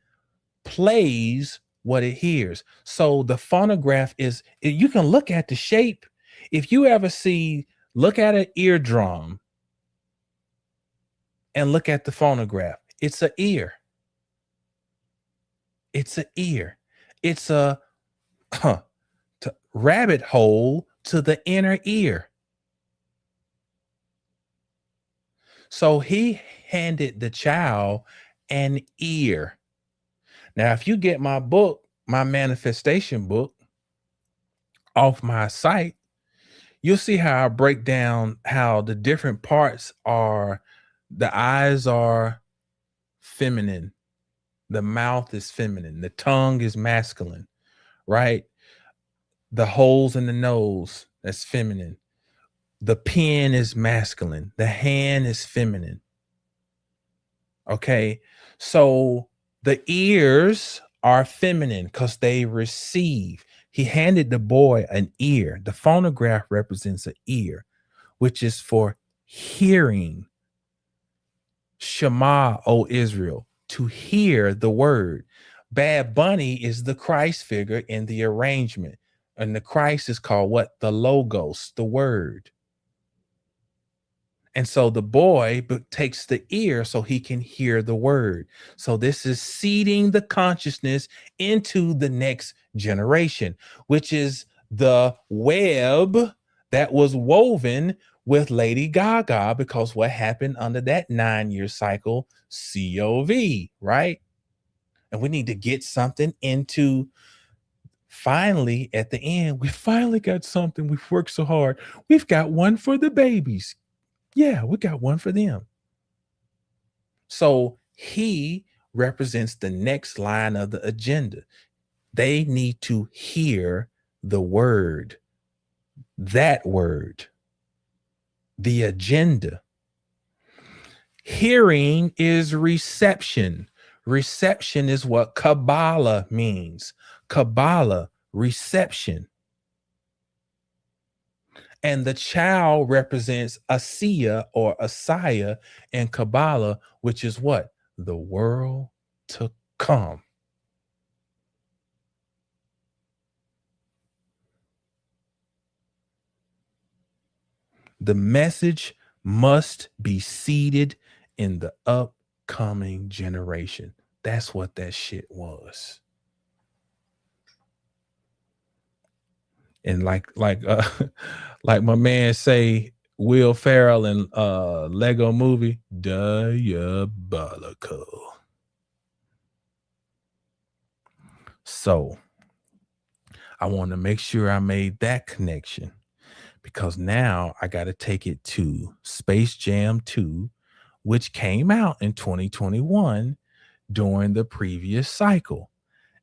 plays what it hears. So the phonograph is, you can look at the shape. If you ever look at an eardrum and look at the phonograph, it's an ear. It's an ear. It's a rabbit hole to the inner ear. So he handed the child an ear. Now, if you get my book, my manifestation book, off my site, you'll see how I break down how the different parts are. The eyes are feminine. The mouth is feminine. The tongue is masculine, right? The holes in the nose, that's feminine. The pen is masculine. The hand is feminine. Okay, so the ears are feminine because they receive. He handed the boy an ear. The phonograph represents an ear, which is for hearing. Shema, O Israel, to hear the word. Bad Bunny is the Christ figure in the arrangement. And the Christ is called what? The Logos, the word. And so the boy takes the ear so he can hear the word. So this is seeding the consciousness into the next generation, which is the web that was woven with Lady Gaga, because what happened under that 9-year cycle, COV, right? And we need to get something into. Finally, at the end, we finally got something. We've worked so hard. We've got one for the babies. Yeah, we got one for them. So he represents the next line of the agenda. They need to hear the word, that word, the agenda. Hearing is reception. Reception is what Kabbalah means. Kabbalah, reception. And the child represents Asiya or Asaya in Kabbalah, which is what? The world to come. The message must be seeded in the upcoming generation. That's what that shit was. And like my man say, Will Ferrell in Lego Movie, diabolical. So I want to make sure I made that connection, because now I got to take it to Space Jam 2, which came out in 2021 during the previous cycle.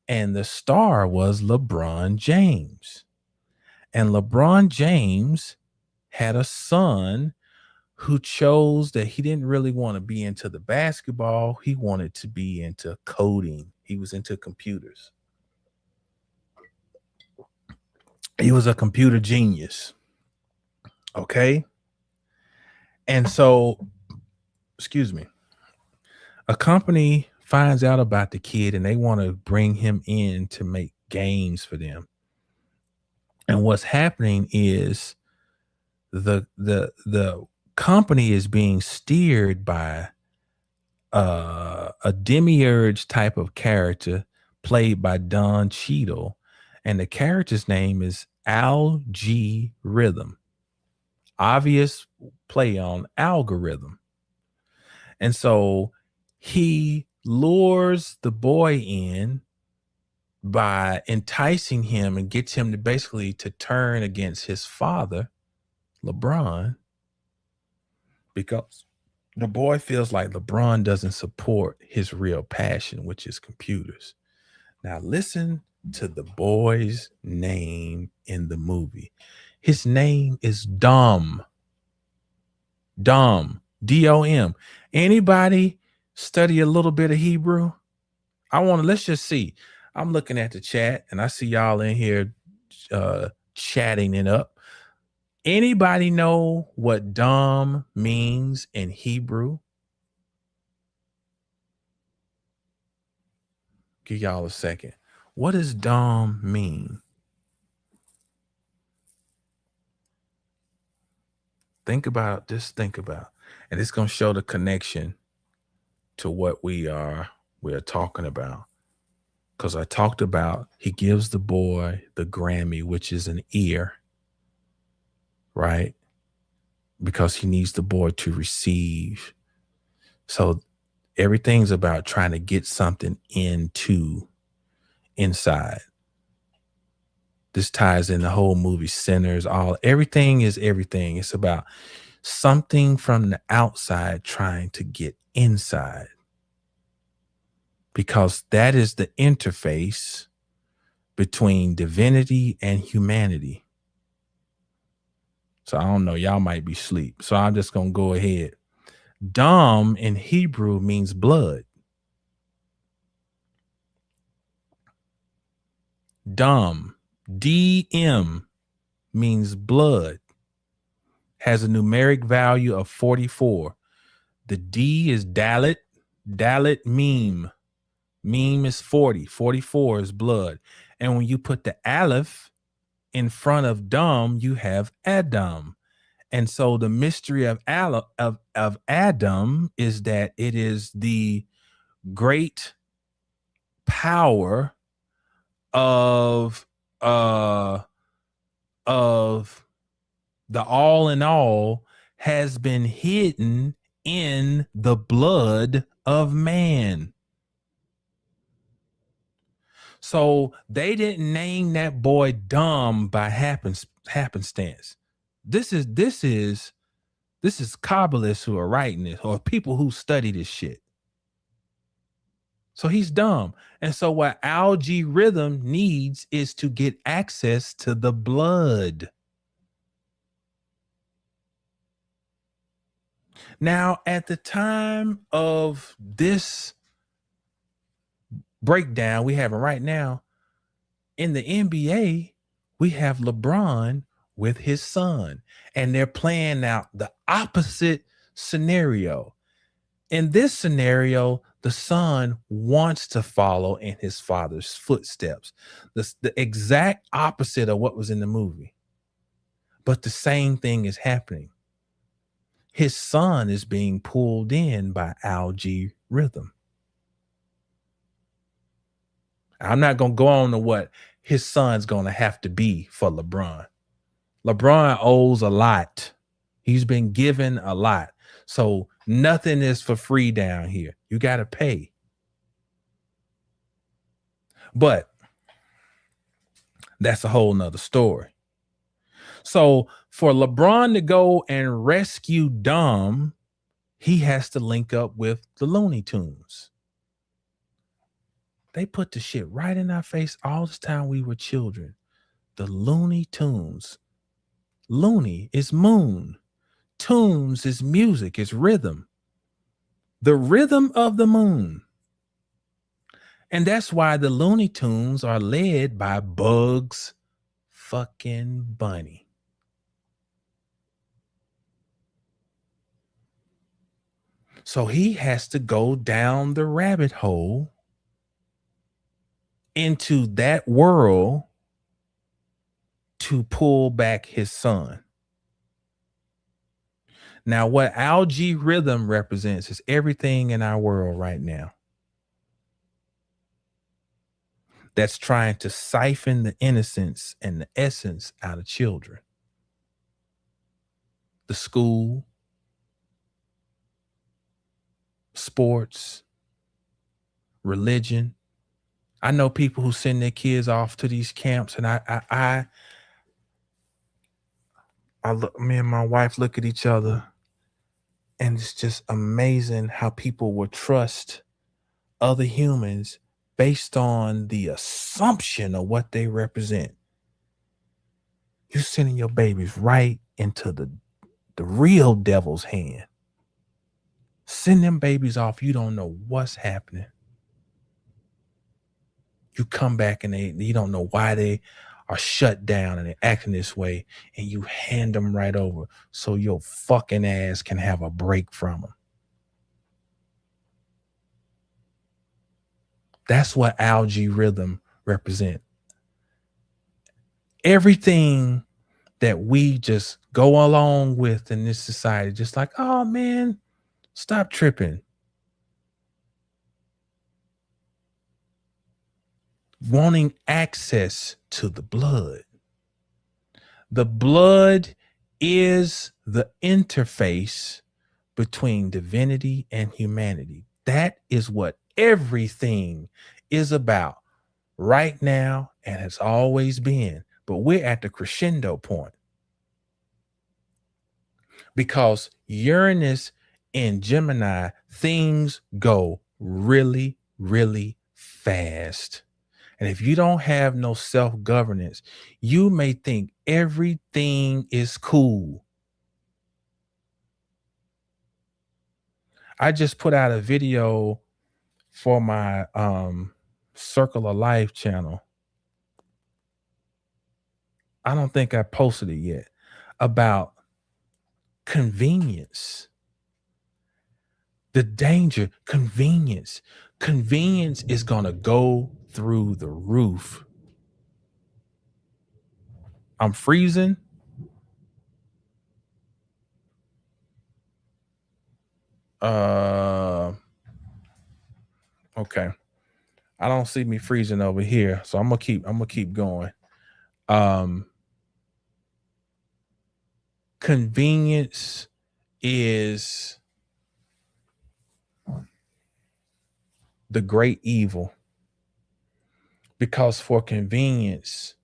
And the star was LeBron James. And LeBron James had a son who chose that he didn't really want to be into the basketball. He wanted to be into coding. He was into computers. He was a computer genius. Okay. And so, excuse me, a company finds out about the kid and they want to bring him in to make games for them. And what's happening is the company is being steered by a demiurge type of character played by Don Cheadle, and the character's name is Algorithm. Obvious play on algorithm. And so he lures the boy in by enticing him and gets him to basically to turn against his father, LeBron, because the boy feels like LeBron doesn't support his real passion, which is computers. Now listen to the boy's name in the movie. His name is Dom. Dom, D-O-M. Anybody study a little bit of Hebrew? Let's just see. I'm looking at the chat and I see y'all in here chatting it up. Anybody know what Dom means in Hebrew? Give y'all a second. What does Dom mean? Think about, just think about. And it's going to show the connection to what we're talking about. Because I talked about he gives the boy the Grammy, which is an ear, right? Because he needs the boy to receive. So everything's about trying to get something inside. This ties in the whole movie, Sinners, everything is everything. It's about something from the outside trying to get inside. Because that is the interface between divinity and humanity. So I don't know, y'all might be asleep. So I'm just going to go ahead. Dam in Hebrew means blood. Dam, D-M, means blood. Has a numeric value of 44. The D is Dalet. Dalet meme. Meme is 40. 44 is blood. And when you put the Aleph in front of Dam, you have Adam. And so the mystery of Adam is that it is the great power of the all in all has been hidden in the blood of man. So they didn't name that boy dumb by happenstance. This is Kabbalists who are writing this, or people who study this shit. So he's dumb. And so what algae rhythm needs is to get access to the blood. Now, at the time of this breakdown we have right now, in the NBA, we have LeBron with his son, and they're playing out the opposite scenario. In this scenario, the son wants to follow in his father's footsteps. The exact opposite of what was in the movie. But the same thing is happening. His son is being pulled in by algae rhythm. I'm not going to go on to what his son's going to have to be for LeBron. LeBron owes a lot. He's been given a lot. So nothing is for free down here. You got to pay. But that's a whole nother story. So for LeBron to go and rescue Dom, he has to link up with the Looney Tunes. They put the shit right in our face all this time we were children. The Looney Tunes. Looney is moon. Tunes is music, is rhythm. The rhythm of the moon. And that's why the Looney Tunes are led by Bugs fucking Bunny. So he has to go down the rabbit hole into that world to pull back his son. Now, what algae rhythm represents is everything in our world right now that's trying to siphon the innocence and the essence out of children. The school, sports, religion. I know people who send their kids off to these camps, and I look, me and my wife look at each other, and it's just amazing how people will trust other humans based on the assumption of what they represent. You're sending your babies right into the real devil's hand. Send them babies off. You don't know what's happening. You come back and you don't know why they are shut down and they're acting this way, and you hand them right over so your fucking ass can have a break from them. That's what algae rhythm represent. Everything that we just go along with in this society, just like, oh man, stop tripping. Wanting access to the blood. The blood is the interface between divinity and humanity. That is what everything is about right now and has always been. But we're at the crescendo point. Because Uranus in Gemini, things go really, really fast. And if you don't have no self-governance, you may think everything is cool. I just put out a video for my Circle of Life channel. I don't think I posted it yet, about convenience. The danger, convenience. Convenience is going to go through the roof. I'm freezing. Okay. I don't see me freezing over here, so I'm gonna keep going. Convenience is the great evil, because for convenience,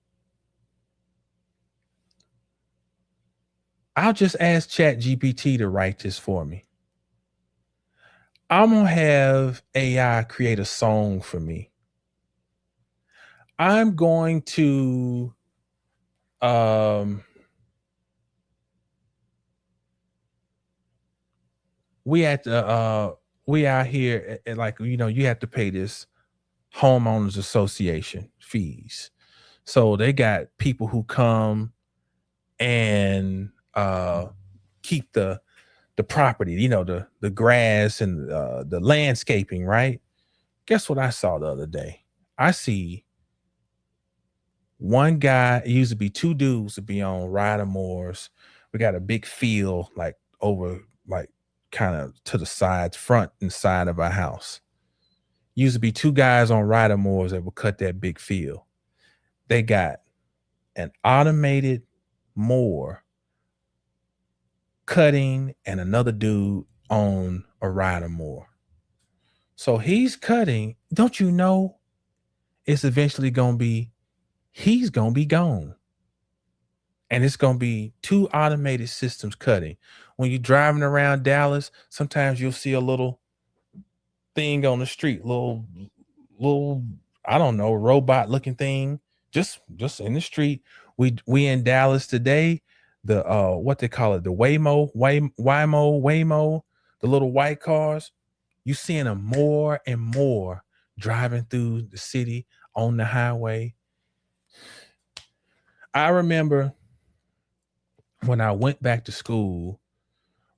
I'll just ask ChatGPT to write this for me. I'm going to have AI create a song for me. I'm going to we out here at, like, you know, you have to pay this homeowners association fees. So they got people who come and keep the property, you know, the grass and the landscaping, right? Guess what I saw the other day? I see one guy, it used to be two dudes to be on Ryder Moors. We got a big field like over, like kind of to the sides, front and side of our house. Used to be two guys on Ryder Moors that would cut that big field. They got an automated mower cutting and another dude on a Ryder Mower. So he's cutting. Don't you know it's eventually going to be, he's going to be gone. And it's going to be two automated systems cutting. When you're driving around Dallas, sometimes you'll see a little thing on the street, little, I don't know, robot looking thing, just in the street. We in Dallas today, the what they call it, the Waymo, the little white cars. You seeing them more and more driving through the city on the highway. I remember when I went back to school,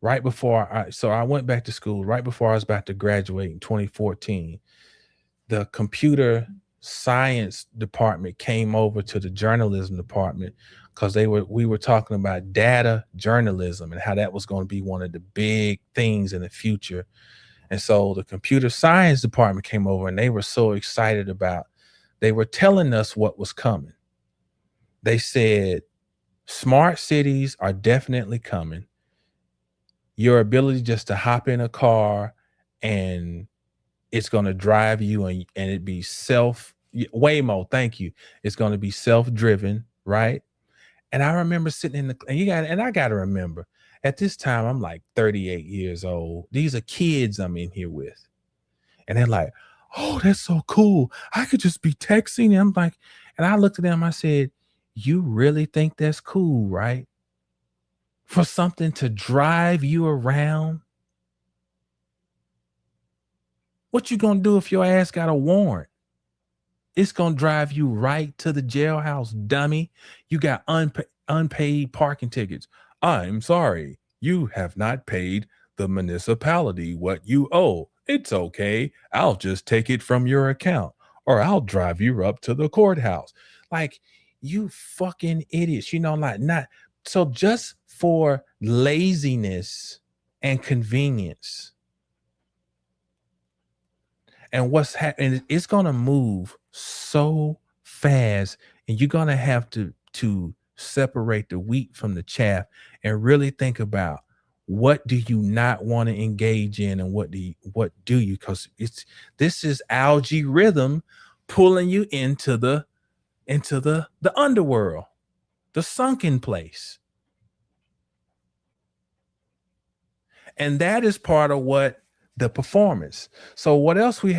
right before I went back to school right before I was about to graduate in 2014. The computer science department came over to the journalism department because we were talking about data journalism and how that was going to be one of the big things in the future. And so the computer science department came over and they were so excited they were telling us what was coming. They said, smart cities are definitely coming. Your ability just to hop in a car and it's going to drive you and it be Waymo, thank you. It's going to be self-driven, right? And I remember sitting I got to remember, at this time, I'm like 38 years old. These are kids I'm in here with. And they're like, oh, that's so cool. I could just be texting. And I'm like, and I looked at them, I said, you really think that's cool, right? For something to drive you around? What you gonna do if your ass got a warrant? It's gonna drive you right to the jailhouse, dummy. You got unpaid parking tickets. I'm sorry, you have not paid the municipality what you owe. It's okay. I'll just take it from your account, or I'll drive you up to the courthouse. Like, you fucking idiots, you know, like, not so just for laziness and convenience. And what's happening, it's going to move so fast, and you're going to have to separate the wheat from the chaff and really think about, what do you not want to engage in and what do you, because this is algae rhythm pulling you into the underworld, the sunken place. And that is part of what the performance. So what else we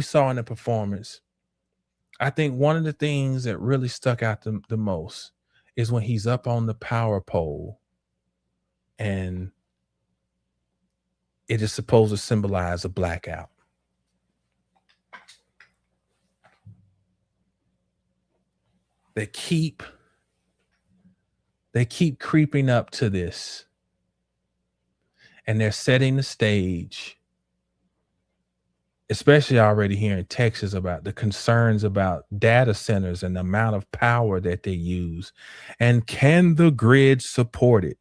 saw in the performance? I think one of the things that really stuck out the most is when he's up on the power pole and it is supposed to symbolize a blackout. They keep creeping up to this, and they're setting the stage, especially already here in Texas, about the concerns about data centers and the amount of power that they use. And can the grid support it?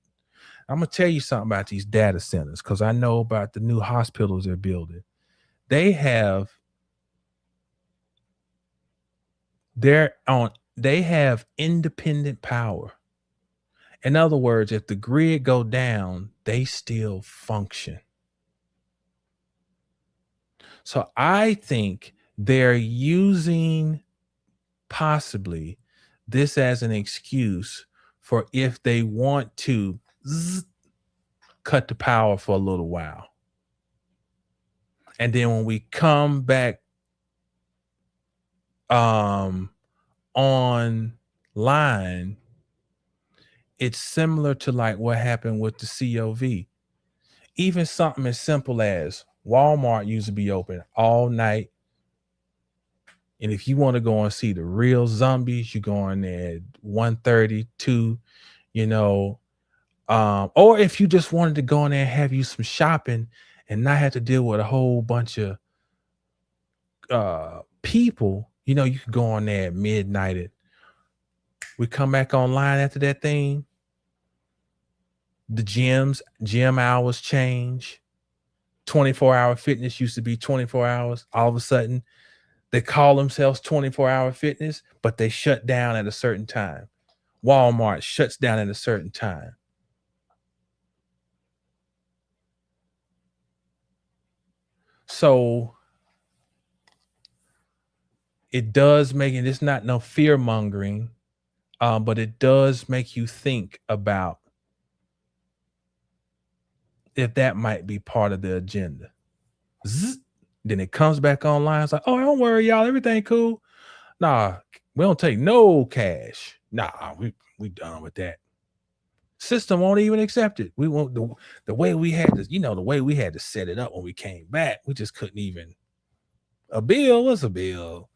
I'm going to tell you something about these data centers, because I know about the new hospitals they're building. They have independent power. In other words, if the grid go down, they still function. So I think they're using possibly this as an excuse for if they want to cut the power for a little while. And then when we come back online, it's similar to like what happened with the COV. Even something as simple as Walmart used to be open all night. And if you want to go and see the real zombies, you go in there at 1:30, 2, you know. Or if you just wanted to go in there and have you some shopping and not have to deal with a whole bunch of people, you know, you could go on there at midnight. We come back online after that thing. The gym hours change. 24-hour fitness used to be 24 hours. All of a sudden, they call themselves 24-hour fitness, but they shut down at a certain time. Walmart shuts down at a certain time. So it does make it, it's not no fear mongering, but it does make you think about if that might be part of the agenda. Then it comes back online. It's like, oh, don't worry, y'all, everything cool. Nah, we don't take no cash. Nah, we done with that. System won't even accept it. We won't the way we had to, the way we had to set it up when we came back. We just couldn't even. A bill was a bill,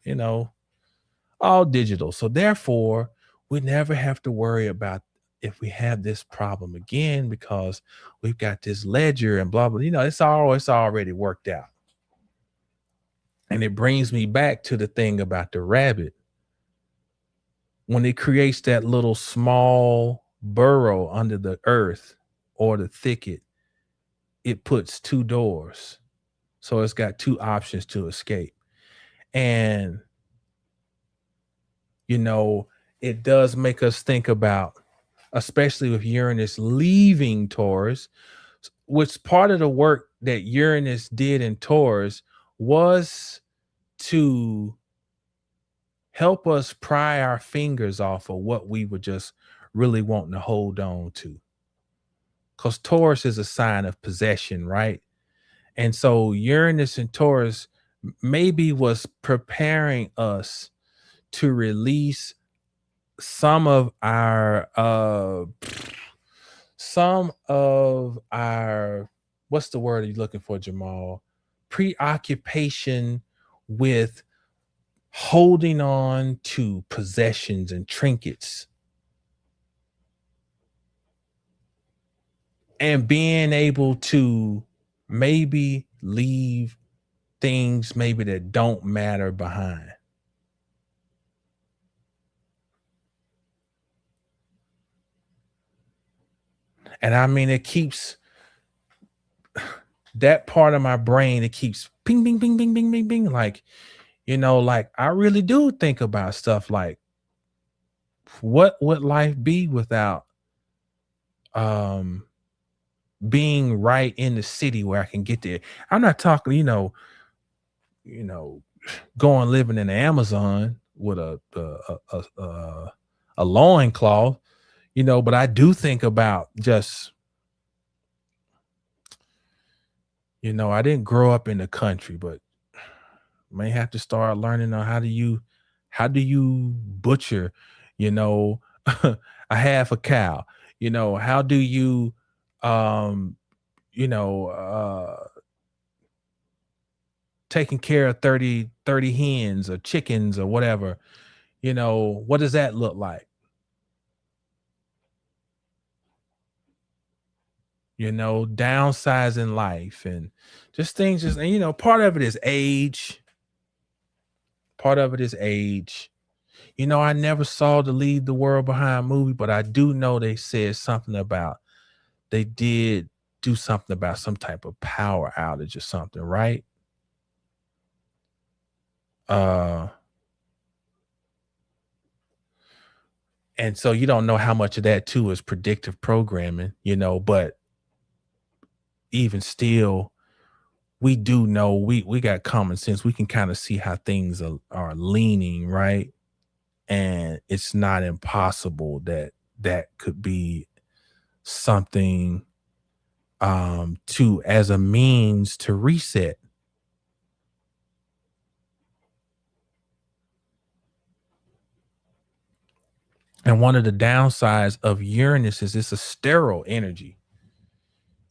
all digital. So therefore, we never have to worry about if we have this problem again because we've got this ledger and blah blah. It's already worked out. And it brings me back to the thing about the rabbit. When it creates that little small burrow under the earth or the thicket, it puts 2 doors. So it's got 2 options to escape. And, it does make us think about, especially with Uranus leaving Taurus, which part of the work that Uranus did in Taurus was to help us pry our fingers off of what we were just really wanting to hold on to. Because Taurus is a sign of possession, right? And so Uranus and Taurus maybe was preparing us to release some of our what's the word you're looking for, Jamal? Preoccupation with holding on to possessions and trinkets and being able to maybe leave things maybe that don't matter behind. And I mean, it keeps that part of my brain, it keeps ping, ping, ping, ping, ping, ping, ping. Like, like I really do think about stuff like, what would life be without being right in the city where I can get there? I'm not talking, going living in the Amazon with a loincloth, but I do think about just, I didn't grow up in the country, but may have to start learning on how do you butcher, a half a cow, how do you, taking care of 30 hens or chickens or whatever, what does that look like? Downsizing life and just things, and part of it is age. Part of it is age. I never saw the Leave the World Behind movie, but I do know they said something about, they did do something about some type of power outage or something, right? And so you don't know how much of that too is predictive programming, but even still, we do know we got common sense. We can kind of see how things are leaning, right? And it's not impossible that that could be something to as a means to reset. And one of the downsides of Uranus is it's a sterile energy.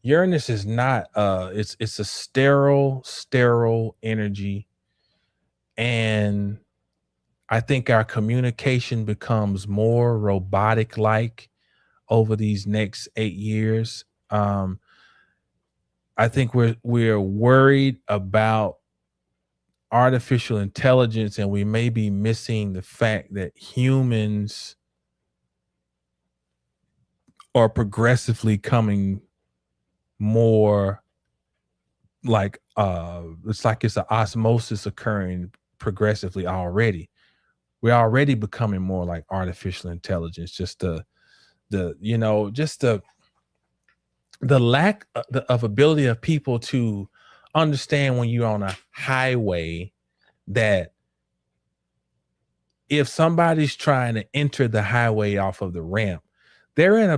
Uranus is not it's a sterile energy. And I think our communication becomes more robotic like over these next 8 years. I think we're worried about artificial intelligence, and we may be missing the fact that humans are progressively coming more like it's an osmosis occurring progressively already. We're already becoming more like artificial intelligence. Just the lack of ability of people to understand when you're on a highway that if somebody's trying to enter the highway off of the ramp, they're in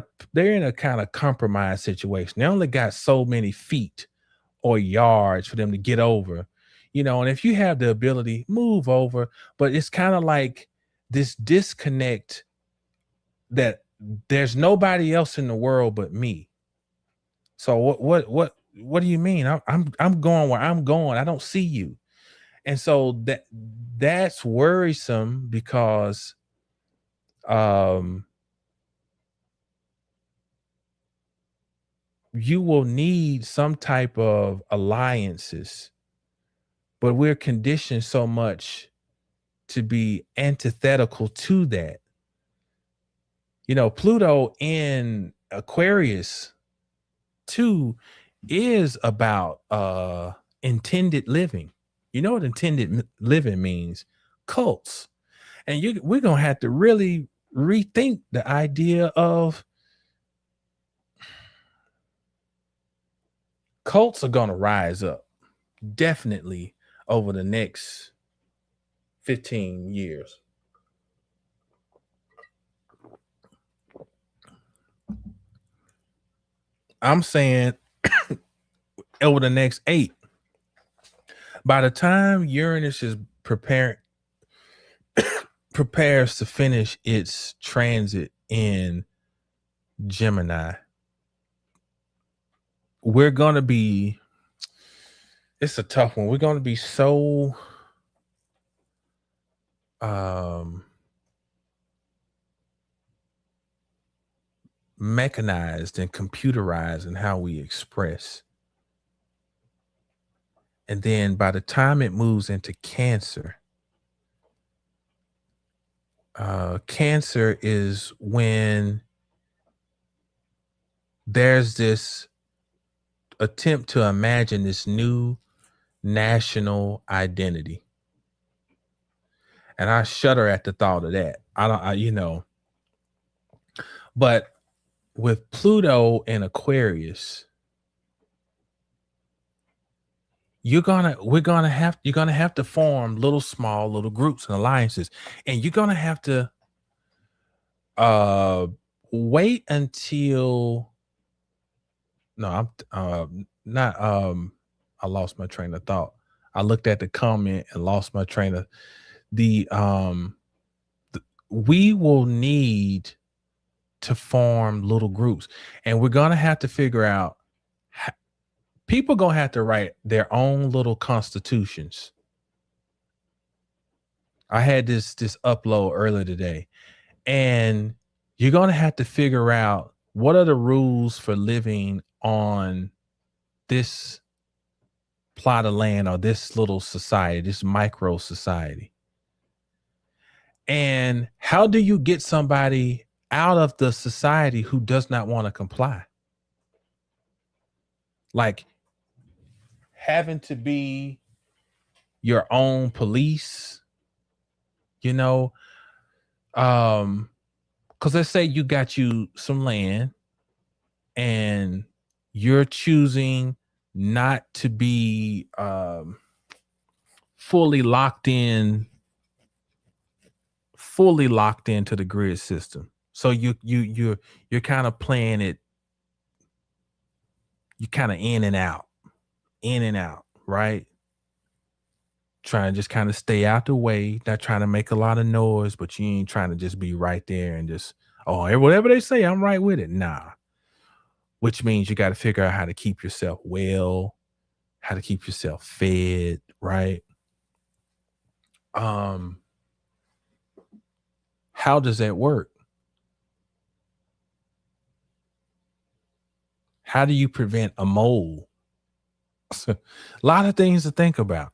a kind of compromised situation. They only got so many feet or yards for them to get over, and if you have the ability, move over. But it's kind of like this disconnect that there's nobody else in the world but me. So what do you mean? I'm going where I'm going. I don't see you. And so that's worrisome because you will need some type of alliances, but we're conditioned so much to be antithetical to that. Pluto in Aquarius too is about intended living. You know what intended living means? Cults. And we're gonna have to really rethink the idea of cults are gonna rise up definitely over the next 15 years. I'm saying over the next 8. By the time Uranus is prepares to finish its transit in Gemini, we're going to be, it's a tough one. We're going to be so mechanized and computerized in how we express. And then by the time it moves into Cancer, Cancer is when there's this attempt to imagine this new national identity. And I shudder at the thought of that. But with Pluto in Aquarius, you're gonna have to form little groups and alliances, and you're gonna have to wait until I lost my train of thought. I looked at the comment and lost my train of we will need to form little groups, and we're gonna have to figure out people gonna have to write their own little constitutions. I had this upload earlier today, and you're gonna have to figure out what are the rules for living on this plot of land or this little society, this micro society. And how do you get somebody out of the society who does not want to comply? Like having to be your own police, because let's say you got you some land and you're choosing not to be fully locked in fully locked into the grid system. So you're kind of playing it, you kind of in and out, right? Trying to just kind of stay out the way, not trying to make a lot of noise, but you ain't trying to just be right there and just, oh, whatever they say, I'm right with it. Nah. Which means you got to figure out how to keep yourself well, how to keep yourself fed, right? How does that work? How do you prevent a mole? A lot of things to think about.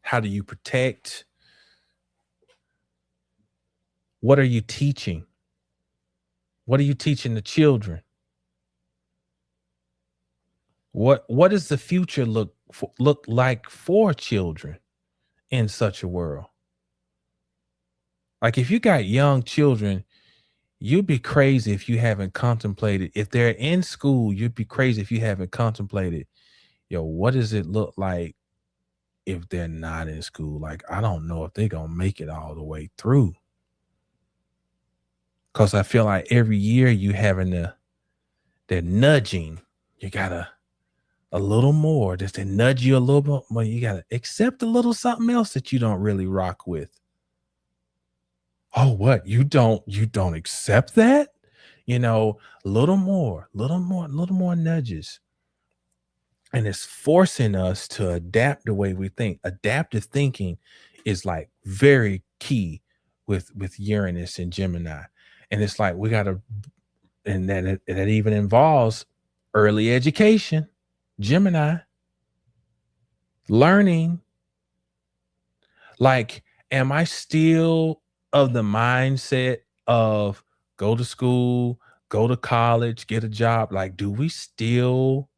How do you protect? What are you teaching? What are you teaching the children? What does the future look like for children in such a world? Like if you got young children, you'd be crazy if you haven't contemplated. If they're in school, you'd be crazy if you haven't contemplated, yo, what does it look like if they're not in school? Like, I don't know if they're going to make it all the way through. Because I feel like every year you having they're nudging. You got a little more. Just to nudge you a little bit more. You got to accept a little something else that you don't really rock with. Oh, what? You don't accept that? You know, a little more nudges. And it's forcing us to adapt the way we think. Adaptive thinking is like very key with Uranus and Gemini. And it's like we got to, and that even involves early education, Gemini, learning. Like, am I still of the mindset of go to school, go to college, get a job? Like, are we still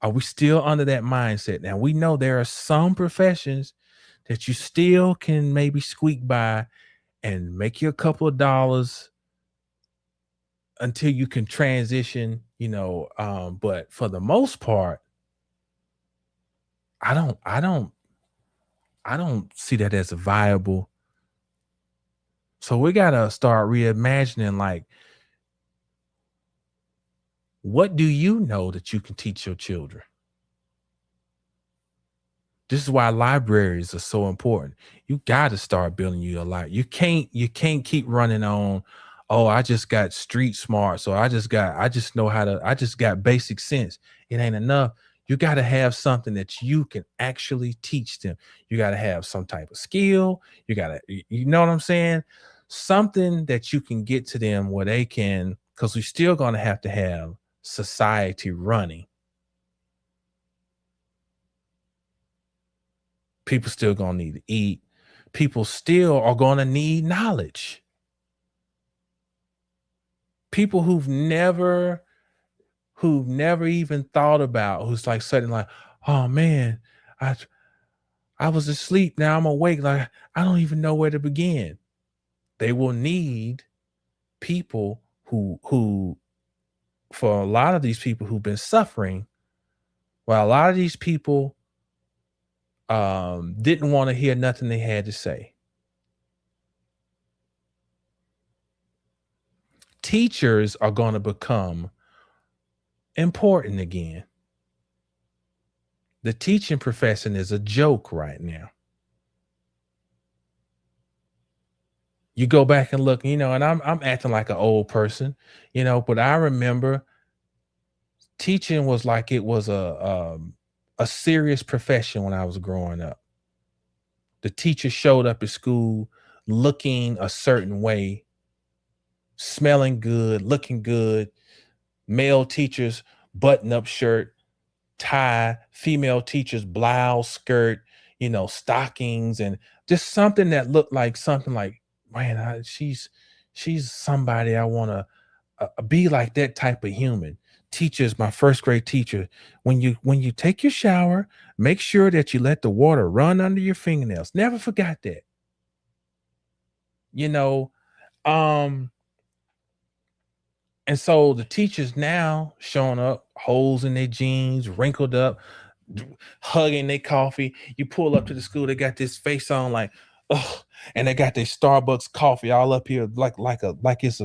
under that mindset? Now, we know there are some professions that you still can maybe squeak by and make you a couple of dollars until you can transition, but for the most part, I don't see that as a viable. So we got to start reimagining, like, what do you know that you can teach your children? This is why libraries are so important. You got to start building your life. You can't keep running on, oh, I just got street smart. So I just got basic sense. It ain't enough. You got to have something that you can actually teach them. You got to have some type of skill. You know what I'm saying? Something that you can get to them where they can, because we're still going to have society running. People still going to need to eat. People still are going to need knowledge. People who've never even thought about, who's like suddenly like, oh man, I was asleep. Now I'm awake. Like, I don't even know where to begin. They will need people who for a lot of these people who've been suffering, well, a lot of these people didn't want to hear nothing they had to say. Teachers are going to become important again. The teaching profession is a joke right now. You go back and look, and I'm acting like an old person, but I remember teaching was like it was a serious profession when I was growing up. The teacher showed up at school looking a certain way, smelling good, looking good. Male teachers, button-up shirt, tie, female teachers, blouse, skirt, stockings, and just something that looked like something like, man, she's somebody I want to be like, that type of human. Teachers, my first grade teacher, when you take your shower, make sure that you let the water run under your fingernails. Never forgot that. And so the teachers now showing up, holes in their jeans, wrinkled up, hugging their coffee. You pull up to the school, they got this face on like, ugh, and they got their Starbucks coffee all up here like it's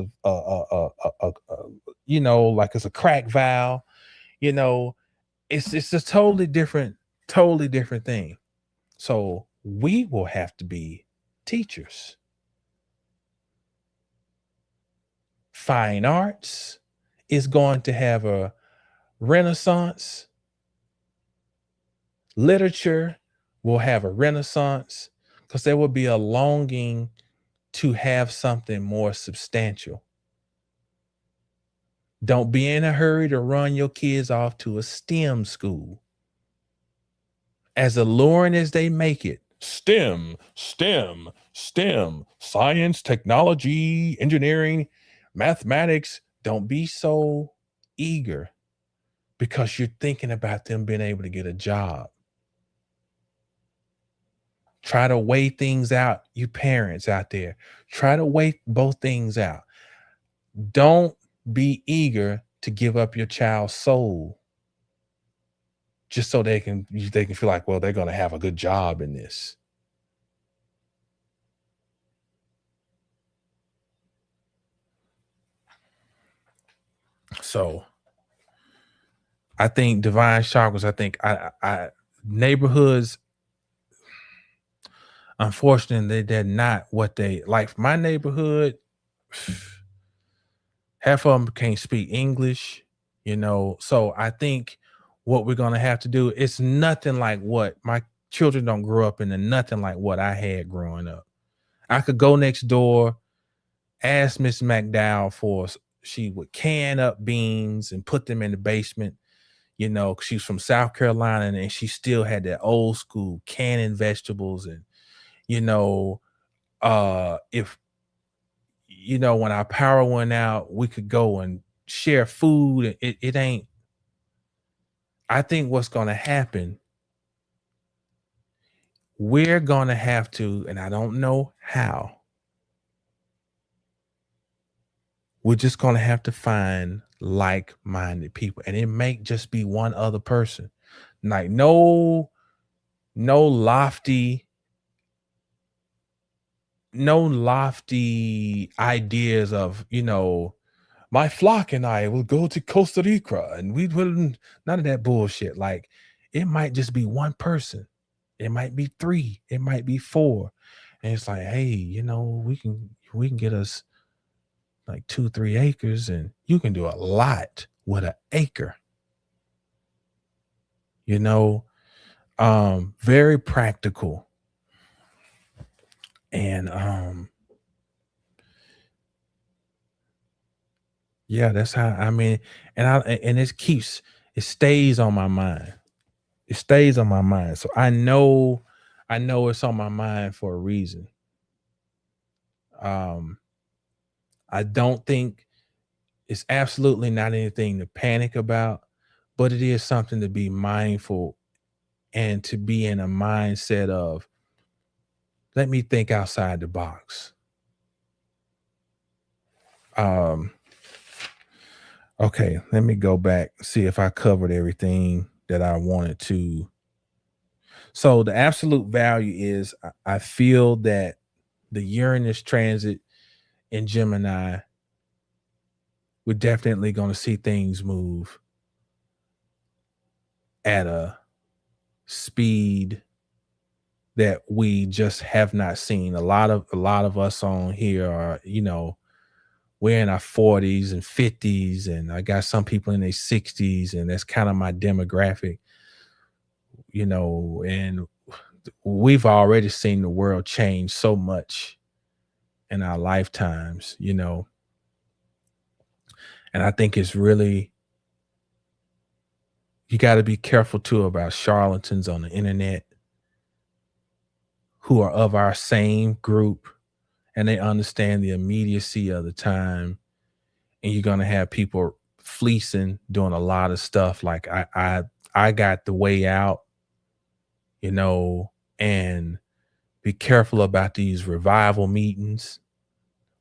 you know, like it's a crack valve. You know, it's a totally different thing. So we will have to be teachers. Fine arts is going to have a renaissance. Literature will have a renaissance because there will be a longing to have something more substantial. Don't be in a hurry to run your kids off to a STEM school. As alluring as they make it, STEM, science, technology, engineering, mathematics, don't be so eager because you're thinking about them being able to get a job. Try to weigh things out, you parents out there. Try to weigh both things out. Don't be eager to give up your child's soul just so they can feel like, well, they're going to have a good job in this. So I think divine chakras, I think I neighborhoods, unfortunately, they're not what they like. My neighborhood, half of them can't speak English, you know. So I think what we're gonna have to do, it's nothing like what my children don't grow up in, and nothing like what I had growing up. I could go next door, ask Miss McDowell for, she would can up beans and put them in the basement. You know, she's from South Carolina and she still had that old school canning vegetables. And, you know, if, you know, when our power went out, we could go and share food. It ain't, I think what's going to happen, we're going to have to, and I don't know how, we're just going to have to find like-minded people, and it may just be one other person. Like no lofty ideas of, you know, my flock and I will go to Costa Rica and we will, none of that bullshit. Like it might just be one person. It might be 3, it might be 4. And it's like, hey, you know, we can get us like 2-3 acres and you can do a lot with an acre. You know, very practical. And yeah, that's how, I mean, and it stays on my mind. It stays on my mind. So I know it's on my mind for a reason. I don't think it's absolutely not anything to panic about, but it is something to be mindful and to be in a mindset of, let me think outside the box. Okay, let me go back, see if I covered everything that I wanted to. So the absolute value is, I feel that the Uranus transit in Gemini, we're definitely going to see things move at a speed that we just have not seen. A lot of us on here are, you know, we're in our 40s and 50s, and I got some people in their 60s, and that's kind of my demographic, you know, and we've already seen the world change so much in our lifetimes, you know. And I think it's really, you got to be careful too about charlatans on the internet who are of our same group and they understand the immediacy of the time. And you're going to have people fleecing, doing a lot of stuff. Like I got the way out, you know, and be careful about these revival meetings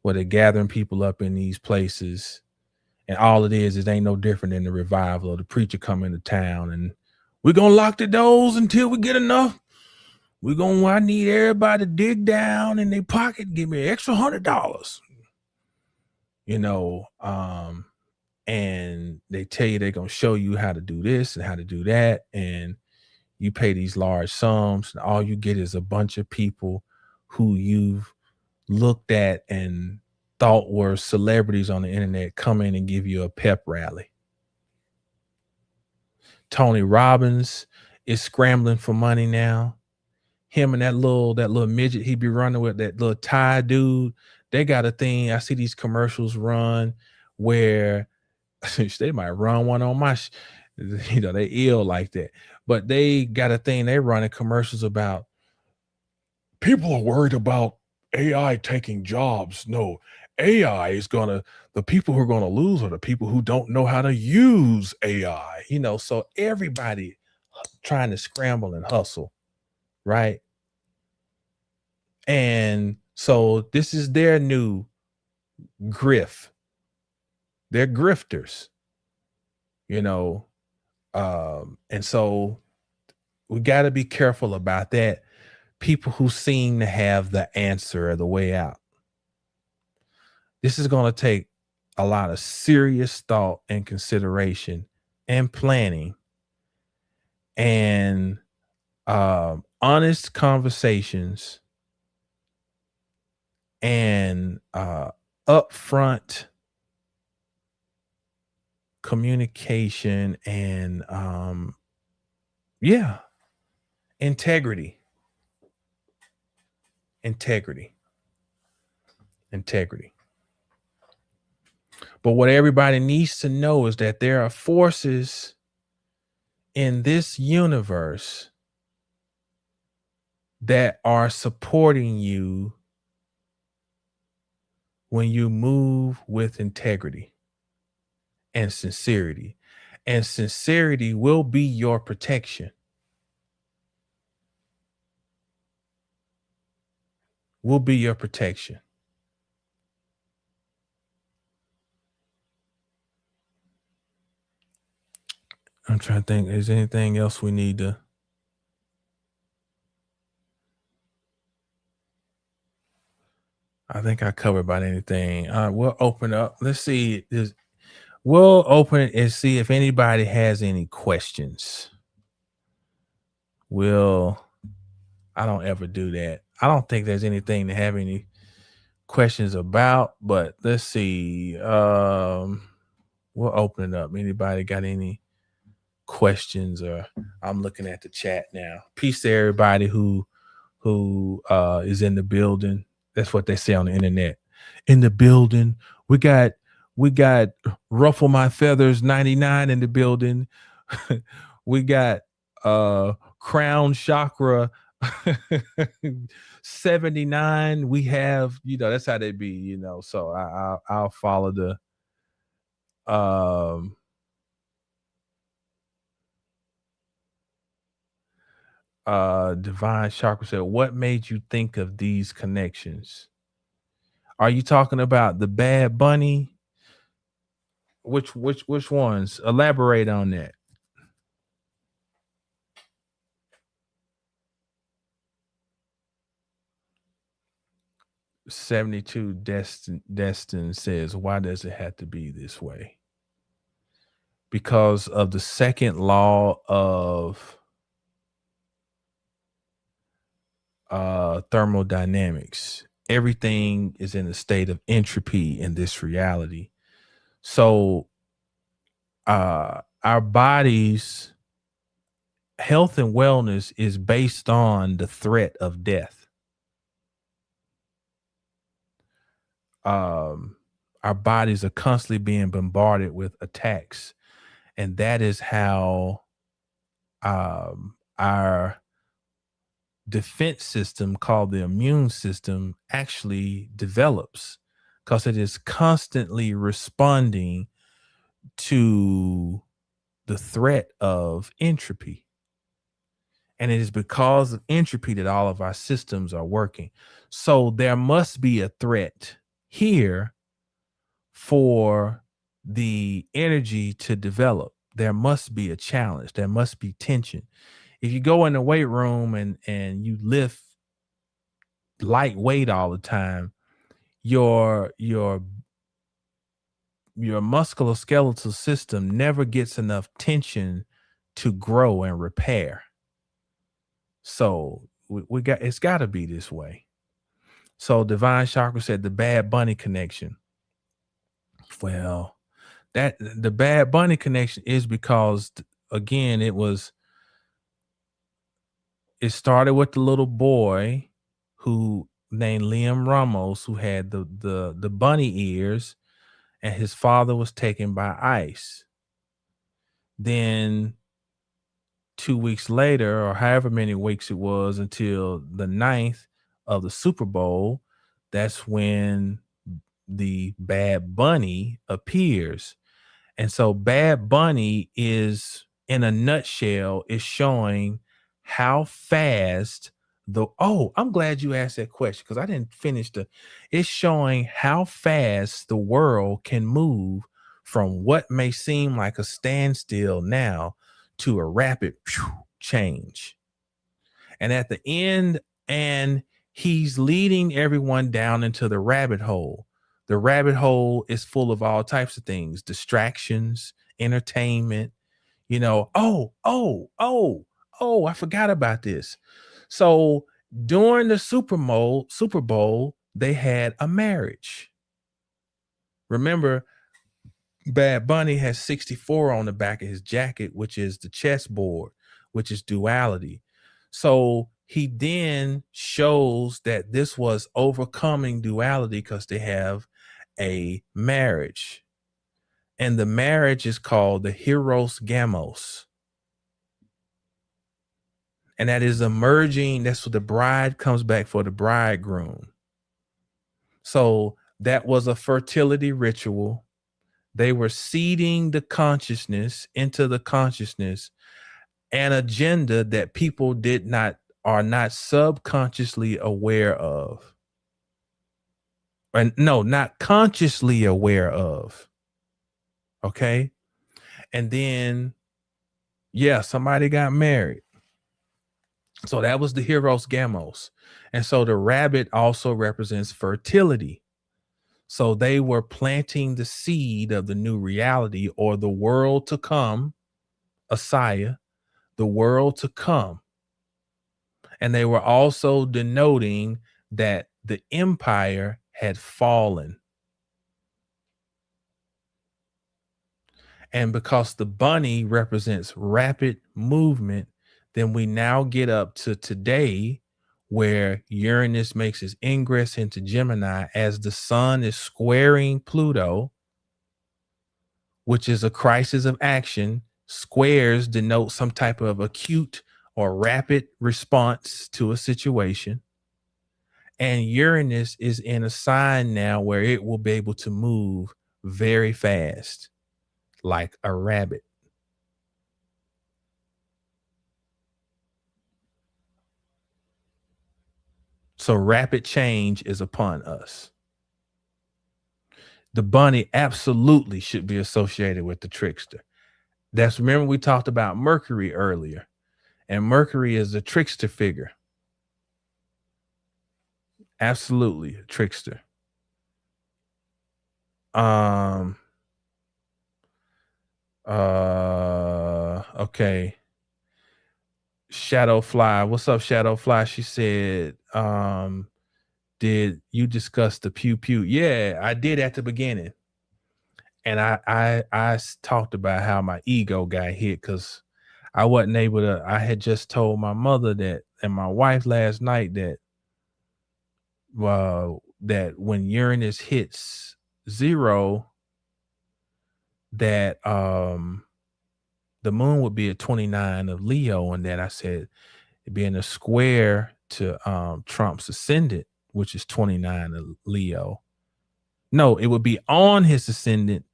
where they're gathering people up in these places. And all it is ain't no different than the revival, or the preacher come into town and We're going to lock the doors until we get enough. I need everybody to dig down in their pocket, give me an extra $100. And they tell you they're going to show you how to do this and how to do that. And you pay these large sums, and all you get is a bunch of people who you've looked at and thought were celebrities on the internet come in and give you a pep rally. Tony Robbins is scrambling for money now. Him and that little midget he be running with, that little Thai dude, they got a thing. I see these commercials run where they might run one on my, they ill like that. But they got a thing they running commercials about. People are worried about AI taking jobs. No, AI is the people who are gonna lose are the people who don't know how to use AI. So everybody trying to scramble and hustle, right? And so this is their new grift. They're grifters, and so we got to be careful about that. People who seem to have the answer or the way out. This is going to take a lot of serious thought and consideration and planning and honest conversations and upfront communication and integrity. But what everybody needs to know is that there are forces in this universe that are supporting you when you move with integrity and sincerity. And sincerity will be your protection. Will be your protection. I'm trying to think, is there anything else we need to? I think I covered about anything. We'll open up. Let's see. We'll open it and see if anybody has any questions. I don't ever do that. I don't think there's anything to have any questions about, but let's see. We'll open it up. Anybody got any questions? Or I'm looking at the chat now. Peace to everybody who is in the building. That's what they say on the internet. In the building. We got Ruffle My Feathers 99 in the building. We got Crown Chakra 79. We have, that's how they be, so I'll follow the Divine Chakra said, what made you think of these connections? Are you talking about the Bad Bunny? Which ones? Elaborate on that. $72 Destin says, why does it have to be this way? Because of the second law of thermodynamics. Everything is in a state of entropy in this reality. So our body's health and wellness is based on the threat of death. Our bodies are constantly being bombarded with attacks, and that is how our defense system, called the immune system, actually develops, because it is constantly responding to the threat of entropy. And it is because of entropy that all of our systems are working. So there must be a threat here for the energy to develop. there must be a challenge. There must be tension. If you go in the weight room and you lift lightweight all the time, your musculoskeletal system never gets enough tension to grow and repair. So we got, it's got to be this way. So Divine Chakra said the Bad Bunny connection. Well, that the Bad Bunny connection is because, again, it started with the little boy who named Liam Ramos, who had the bunny ears, and his father was taken by ICE. Then 2 weeks later, or however many weeks it was, until the 9th of the Super Bowl, that's when the Bad Bunny appears. And so Bad Bunny is, in a nutshell, is showing how fast I'm glad you asked that question, because I didn't finish it's showing how fast the world can move from what may seem like a standstill now to a rapid change. And at the end, and he's leading everyone down into the rabbit hole. The rabbit hole is full of all types of things, distractions, entertainment, I forgot about this. So during the Super Bowl, they had a marriage. Remember, Bad Bunny has 64 on the back of his jacket, which is the chessboard, which is duality. So he then shows that this was overcoming duality because they have a marriage. And the marriage is called the Hieros Gamos. And that is emerging. That's what the bride comes back for the bridegroom. So that was a fertility ritual. They were seeding the consciousness into the consciousness, an agenda that people are not subconsciously aware of. And no, not consciously aware of. Okay. And then, somebody got married. So that was the Hieros Gamos. And so the rabbit also represents fertility. So they were planting the seed of the new reality, or the world to come, Asaya, the world to come. And they were also denoting that the empire had fallen. And because the bunny represents rapid movement, then we now get up to today, where Uranus makes its ingress into Gemini as the sun is squaring Pluto, which is a crisis of action. Squares denote some type of acute or rapid response to a situation. And Uranus is in a sign now where it will be able to move very fast, like a rabbit. So rapid change is upon us. The bunny absolutely should be associated with the trickster. Remember we talked about Mercury earlier, and Mercury is a trickster figure. Absolutely a trickster. Okay. Shadowfly. What's up, Shadowfly? She said, did you discuss the pew pew? Yeah, I did at the beginning. And I talked about how my ego got hit because I wasn't able to. I had just told my mother that, and my wife last night, that when Uranus hits 0, that the moon would be at 29 of Leo, and that I said it'd be in a square to Trump's ascendant, which is 29 of Leo. No, it would be on his ascendant,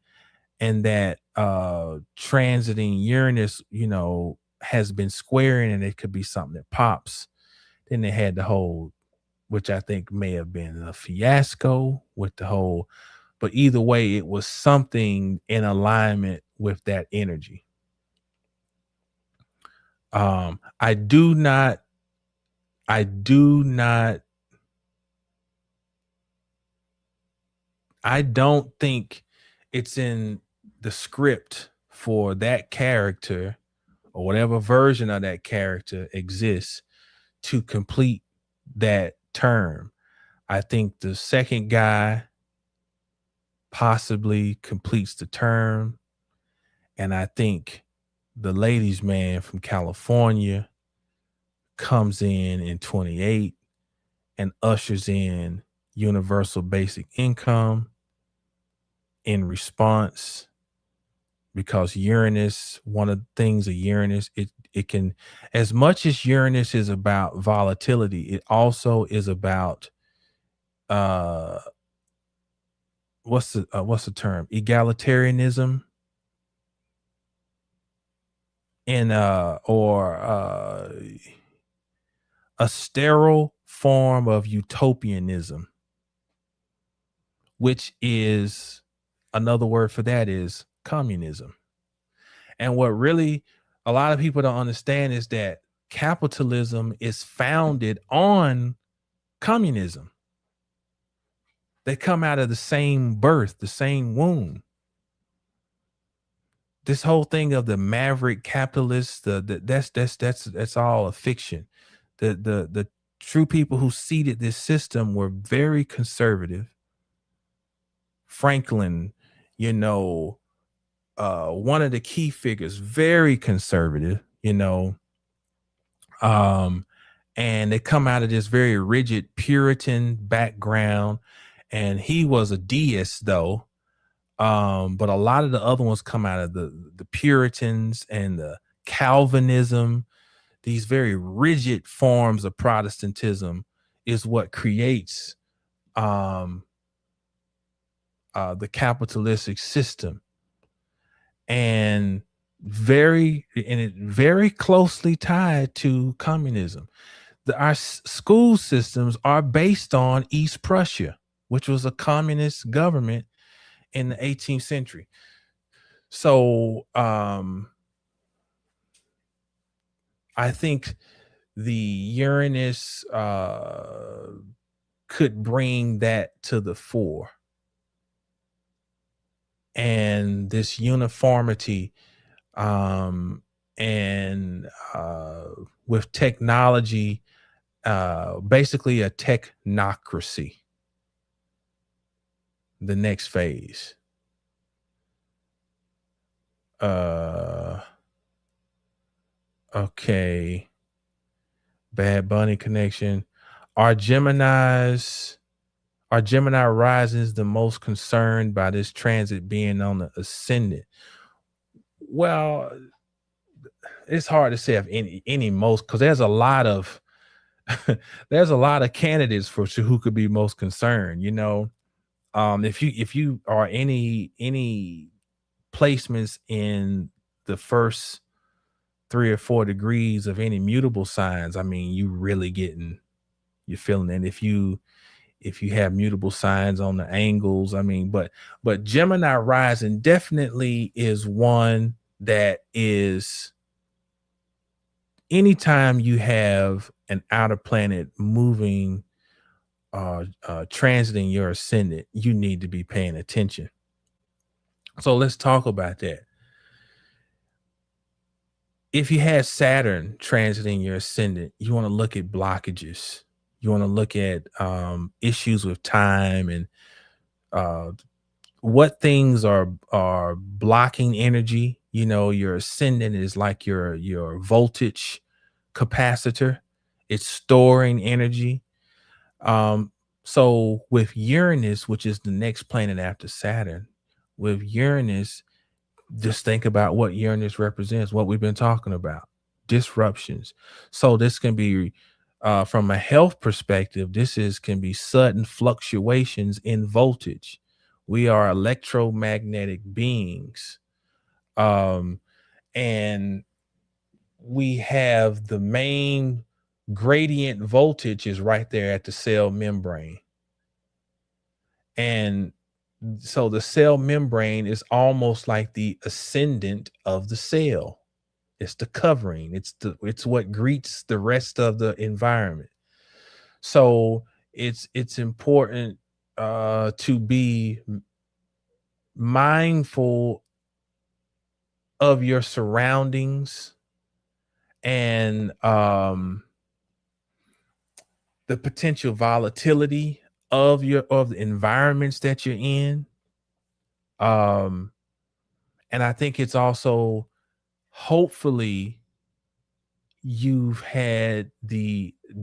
and that transiting Uranus, has been squaring, and it could be something that pops. Then they had the whole, which I think may have been a fiasco with the whole, but either way, it was something in alignment with that energy. I do not I don't think it's in the script for that character or whatever version of that character exists to complete that term. I think the second guy possibly completes the term. And I think the ladies' man from California comes in 28 and ushers in universal basic income in response, because Uranus, one of the things of Uranus, it can, as much as Uranus is about volatility, it also is about uh what's the term, egalitarianism, and or a sterile form of utopianism, which is, another word for that is communism. And what really a lot of people don't understand is that capitalism is founded on communism. They come out of the same birth, the same womb. This whole thing of the maverick capitalists, that's all a fiction. The true people who seeded this system were very conservative. Franklin, one of the key figures, very conservative, and they come out of this very rigid Puritan background. And he was a deist, though. But a lot of the other ones come out of the Puritans and the Calvinism. These very rigid forms of Protestantism is what creates the capitalistic system, and it very closely tied to communism. Our school systems are based on East Prussia, which was a communist government in the 18th century. So I think the Uranus could bring that to the fore. And this uniformity, and with technology, basically a technocracy, the next phase. Okay. Bad Bunny connection. Are Gemini risings the most concerned by this transit being on the ascendant? Well, it's hard to say if any most, because there's a lot of candidates for who could be most concerned. If you are any placements in the first 3 or 4 degrees of any mutable signs, I mean, you're feeling it. If you have mutable signs on the angles, I mean, but Gemini rising definitely is one that is, anytime you have an outer planet moving, transiting your ascendant, you need to be paying attention. So let's talk about that. If you had Saturn transiting your ascendant, you want to look at blockages. You want to look at issues with time and what things are blocking energy. Your ascendant is like your voltage capacitor. It's storing energy. So with Uranus, which is the next planet after Saturn, with Uranus, just think about what Uranus represents, what we've been talking about, disruptions. So this can be, from a health perspective, can be sudden fluctuations in voltage. We are electromagnetic beings. And we have the main gradient voltage is right there at the cell membrane. And so the cell membrane is almost like the ascendant of the cell. It's the covering. It's what greets the rest of the environment. So it's important to be mindful of your surroundings and the potential volatility of the environments that you're in. And I think it's also, hopefully, you've had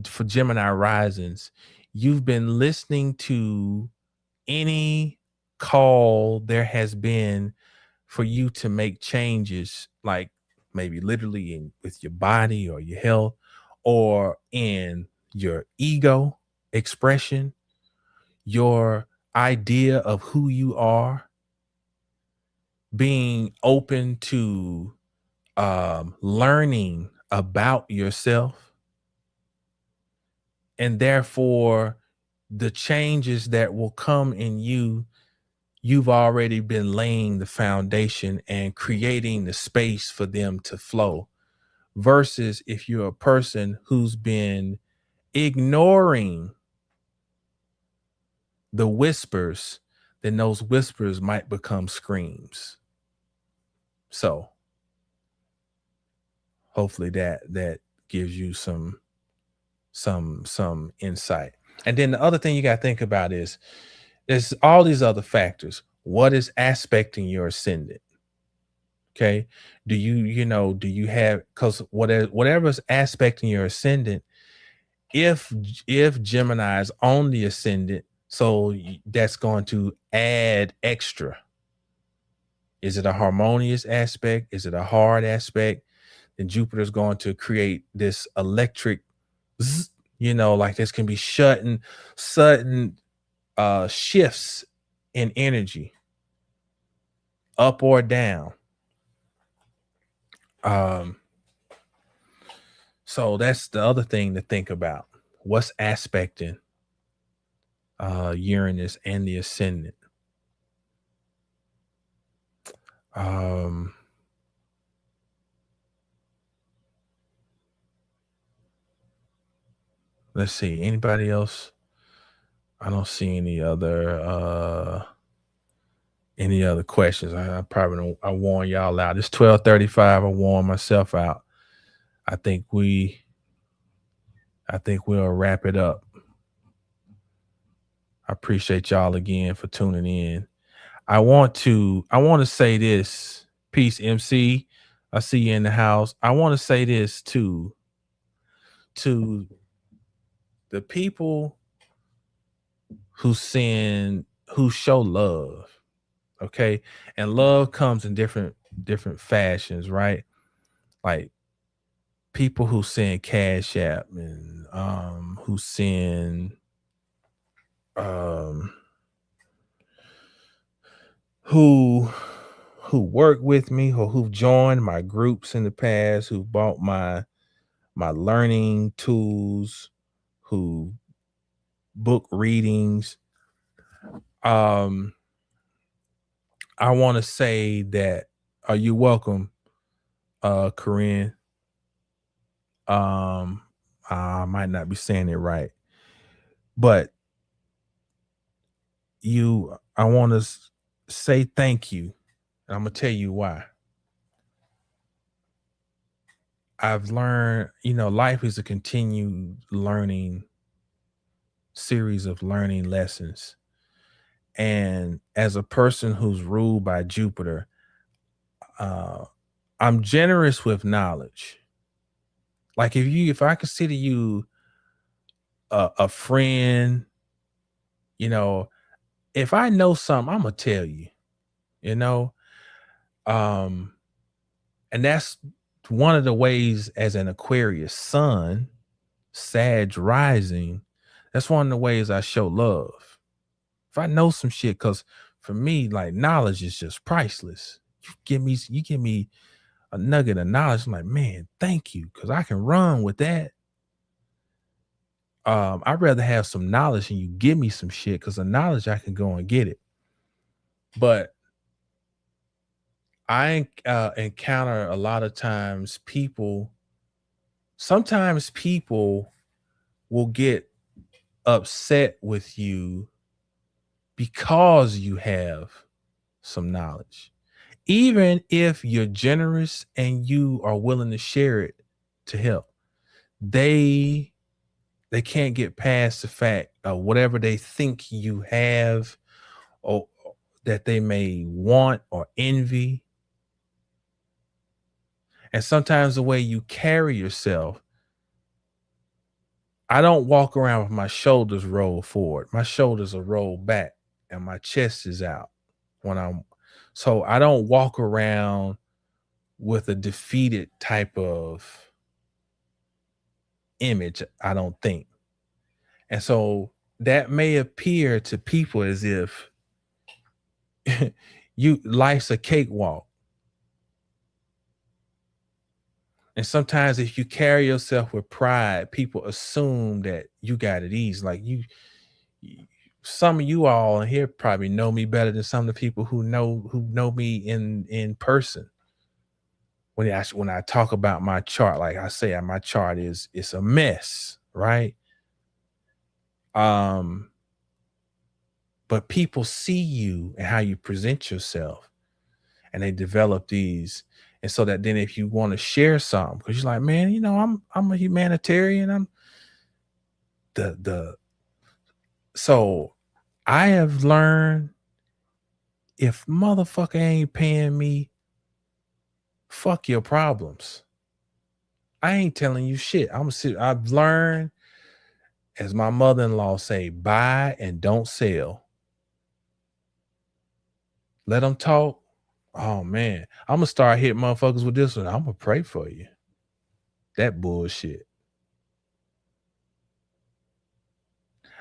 for Gemini risings, you've been listening to any call there has been for you to make changes, like maybe literally with your body or your health, or in your ego expression, your idea of who you are, being open to learning about yourself, and therefore the changes that will come in you've already been laying the foundation and creating the space for them to flow, versus if you're a person who's been ignoring the whispers, then those whispers might become screams. So hopefully that gives you some insight. And then the other thing you got to think about is there's all these other factors. What is aspecting your ascendant? Okay. Do you have, because whatever's aspecting your ascendant, if Gemini is on the ascendant, so that's going to add extra. Is it a harmonious aspect? Is it a hard aspect? Then Jupiter's going to create this electric, like this can be sudden shifts in energy, up or down. So that's the other thing to think about. What's aspecting Uranus and the ascendant? Let's see. Anybody else? I don't see any other questions. I probably don't. I warn y'all out. It's 12:35. I warn myself out. I think we'll wrap it up. I appreciate y'all again for tuning in. I want to say this. Peace, MC. I see you in the house. I want to say this to the people who show love. Okay. And love comes in different fashions, right? Like people who send Cash App and who send who work with me, or who've joined my groups in the past, who bought my learning tools, who book readings. I want to say that you're welcome, Corinne. I might not be saying it right, but I want to say thank you. And I'm going to tell you why. I've learned, life is a continued learning series of learning lessons. And as a person who's ruled by Jupiter, I'm generous with knowledge. Like if I consider you a friend, if I know something, I'm gonna tell you, and that's one of the ways, as an Aquarius sun, Sag rising, that's one of the ways I show love. If I know some shit, because for me, like, knowledge is just priceless. You give me a nugget of knowledge, I'm like, man, thank you, because I can run with that. I'd rather have some knowledge and you give me some shit, because the knowledge I can go and get it. But I encounter a lot of times sometimes people will get upset with you because you have some knowledge. Even if you're generous and you are willing to share it to help, they can't get past the fact of whatever they think you have or that they may want or envy. And sometimes the way you carry yourself, I don't walk around with my shoulders rolled forward. My shoulders are rolled back and my chest is out so I don't walk around with a defeated type of image, I don't think. And so that may appear to people as if life's a cakewalk. And sometimes if you carry yourself with pride, people assume that you got it easy. Like some of you all in here probably know me better than some of the people who know me in person. When I talk about my chart, like I say, my chart it's a mess, right? But people see you and how you present yourself, and they develop these. And so that then if you want to share something, because you're like, man, I'm a humanitarian. So I have learned, if motherfucker ain't paying me, fuck your problems. I ain't telling you shit. I've learned, as my mother-in-law say, buy and don't sell. Let them talk. Oh man, I'm gonna start hitting motherfuckers with this one. I'm gonna pray for you. That bullshit.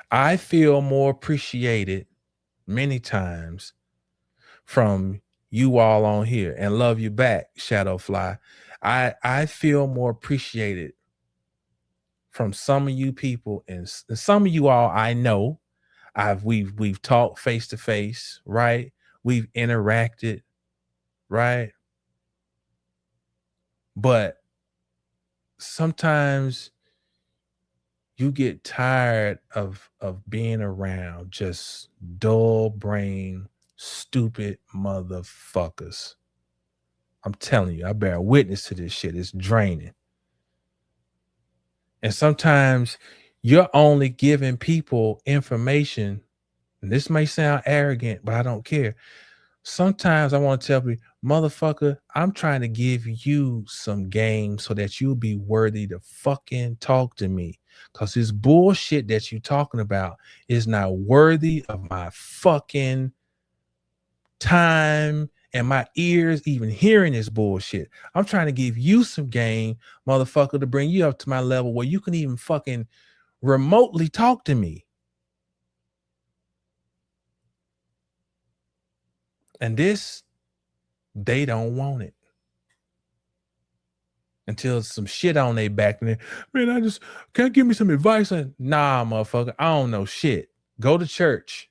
I feel more appreciated many times from you all on here, and love you back, Shadowfly. I feel more appreciated from some of you people, and some of you all I know. We've talked face to face, right? We've interacted, right? But sometimes you get tired of being around just dull brain, stupid motherfuckers. I'm telling you, I bear witness to this shit. It's draining. And sometimes you're only giving people information, and this may sound arrogant, but I don't care. Sometimes I want to tell you, motherfucker, I'm trying to give you some game so that you'll be worthy to fucking talk to me. Because this bullshit that you're talking about is not worthy of my fucking time and my ears even hearing this bullshit. I'm trying to give you some game, motherfucker, to bring you up to my level where you can even fucking remotely talk to me. And this, they don't want it. Until some shit on their back. And man, can I give me some advice? And nah, motherfucker, I don't know shit. Go to church.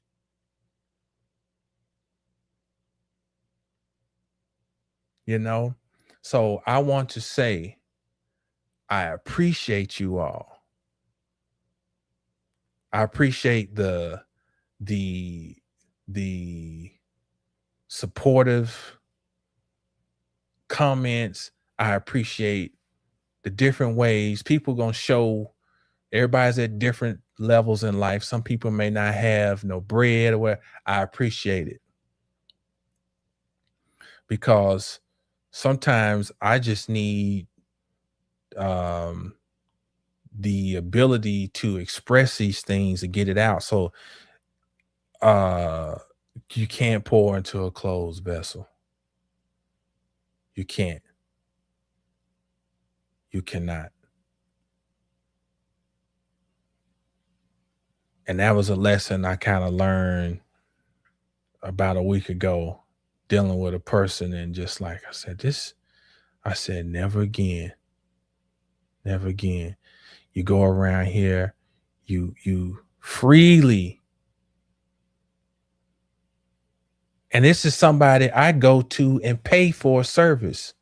So I want to say, I appreciate you all. I appreciate the supportive comments. I appreciate the different ways people gonna show. Everybody's at different levels in life. Some people may not have no bread or whatever. I appreciate it, because sometimes I just need the ability to express these things and get it out. So you can't pour into a closed vessel. You can't. You cannot. And that was a lesson I kind of learned about a week ago, dealing with a person, and just like I said, never again. Never again. You go around here, you freely And this is somebody I go to and pay for a service.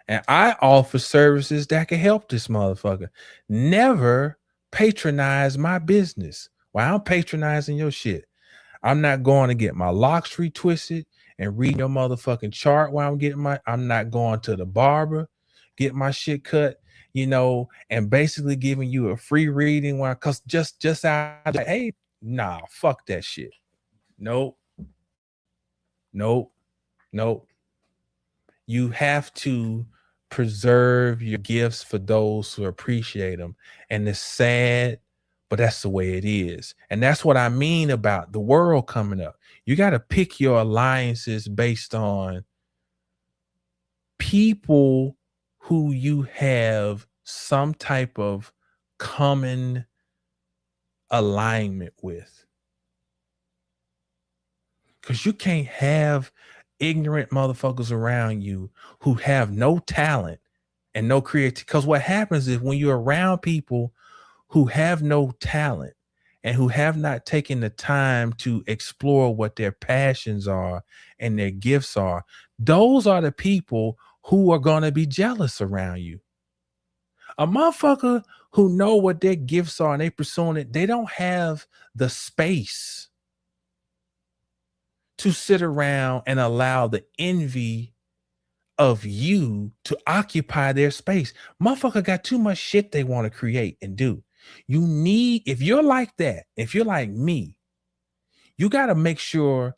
And I offer services that can help this motherfucker. Never patronize my business. Well, I'm patronizing your shit. I'm not going to get my locks retwisted and read your motherfucking chart while I'm not going to the barber, get my shit cut, and basically giving you a free reading cause just out like, hey, nah, fuck that shit. Nope. You have to preserve your gifts for those who appreciate them. And it's sad, but that's the way it is. And that's what I mean about the world coming up. You got to pick your alliances based on people who you have some type of common alignment with. Because you can't have ignorant motherfuckers around you who have no talent and no creativity. Because what happens is when you're around people who have no talent and who have not taken the time to explore what their passions are and their gifts are, those are the people who are going to be jealous around you. A motherfucker who know what their gifts are and they pursuing it, they don't have the space to sit around and allow the envy of you to occupy their space. Motherfucker got too much shit they want to create and do. If you're like that, if you're like me, you got to make sure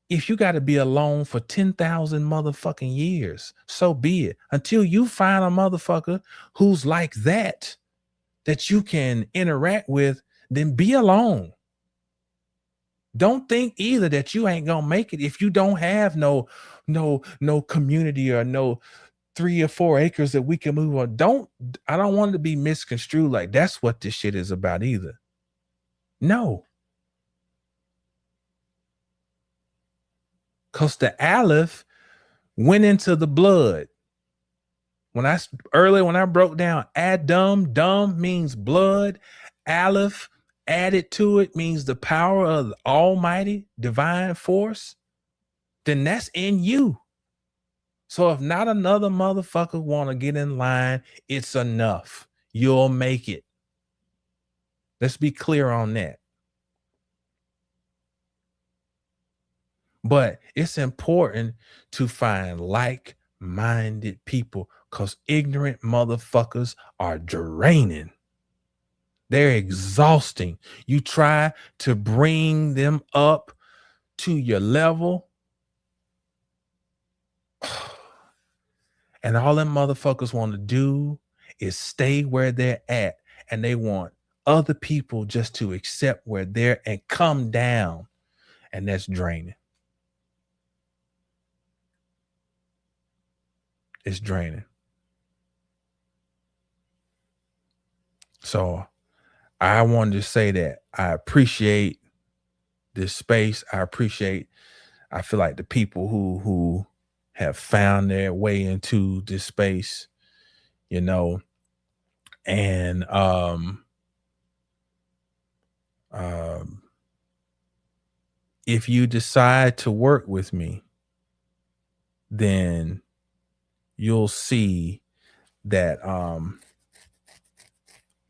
if you got to be alone for 10,000 motherfucking years, so be it. Until you find a motherfucker who's like that you can interact with, then be alone. Don't think either that you ain't gonna make it if you don't have no community or no 3 or 4 acres that we can move on. I don't want it to be misconstrued like that's what this shit is about either. No. Because the Aleph went into the blood. When I broke down Adam, dumb means blood. Aleph added to it means the power of the almighty divine force. Then that's in you. So if not another motherfucker want to get in line, it's enough. You'll make it. Let's be clear on that. But it's important to find like-minded people because ignorant motherfuckers are draining. They're exhausting. You try to bring them up to your level, and all them motherfuckers want to do is stay where they're at, and they want other people just to accept where they're and come down, and that's draining. It's draining. So I wanted to say that I appreciate this space. I feel like the people who have found their way into this space, and if you decide to work with me, then you'll see that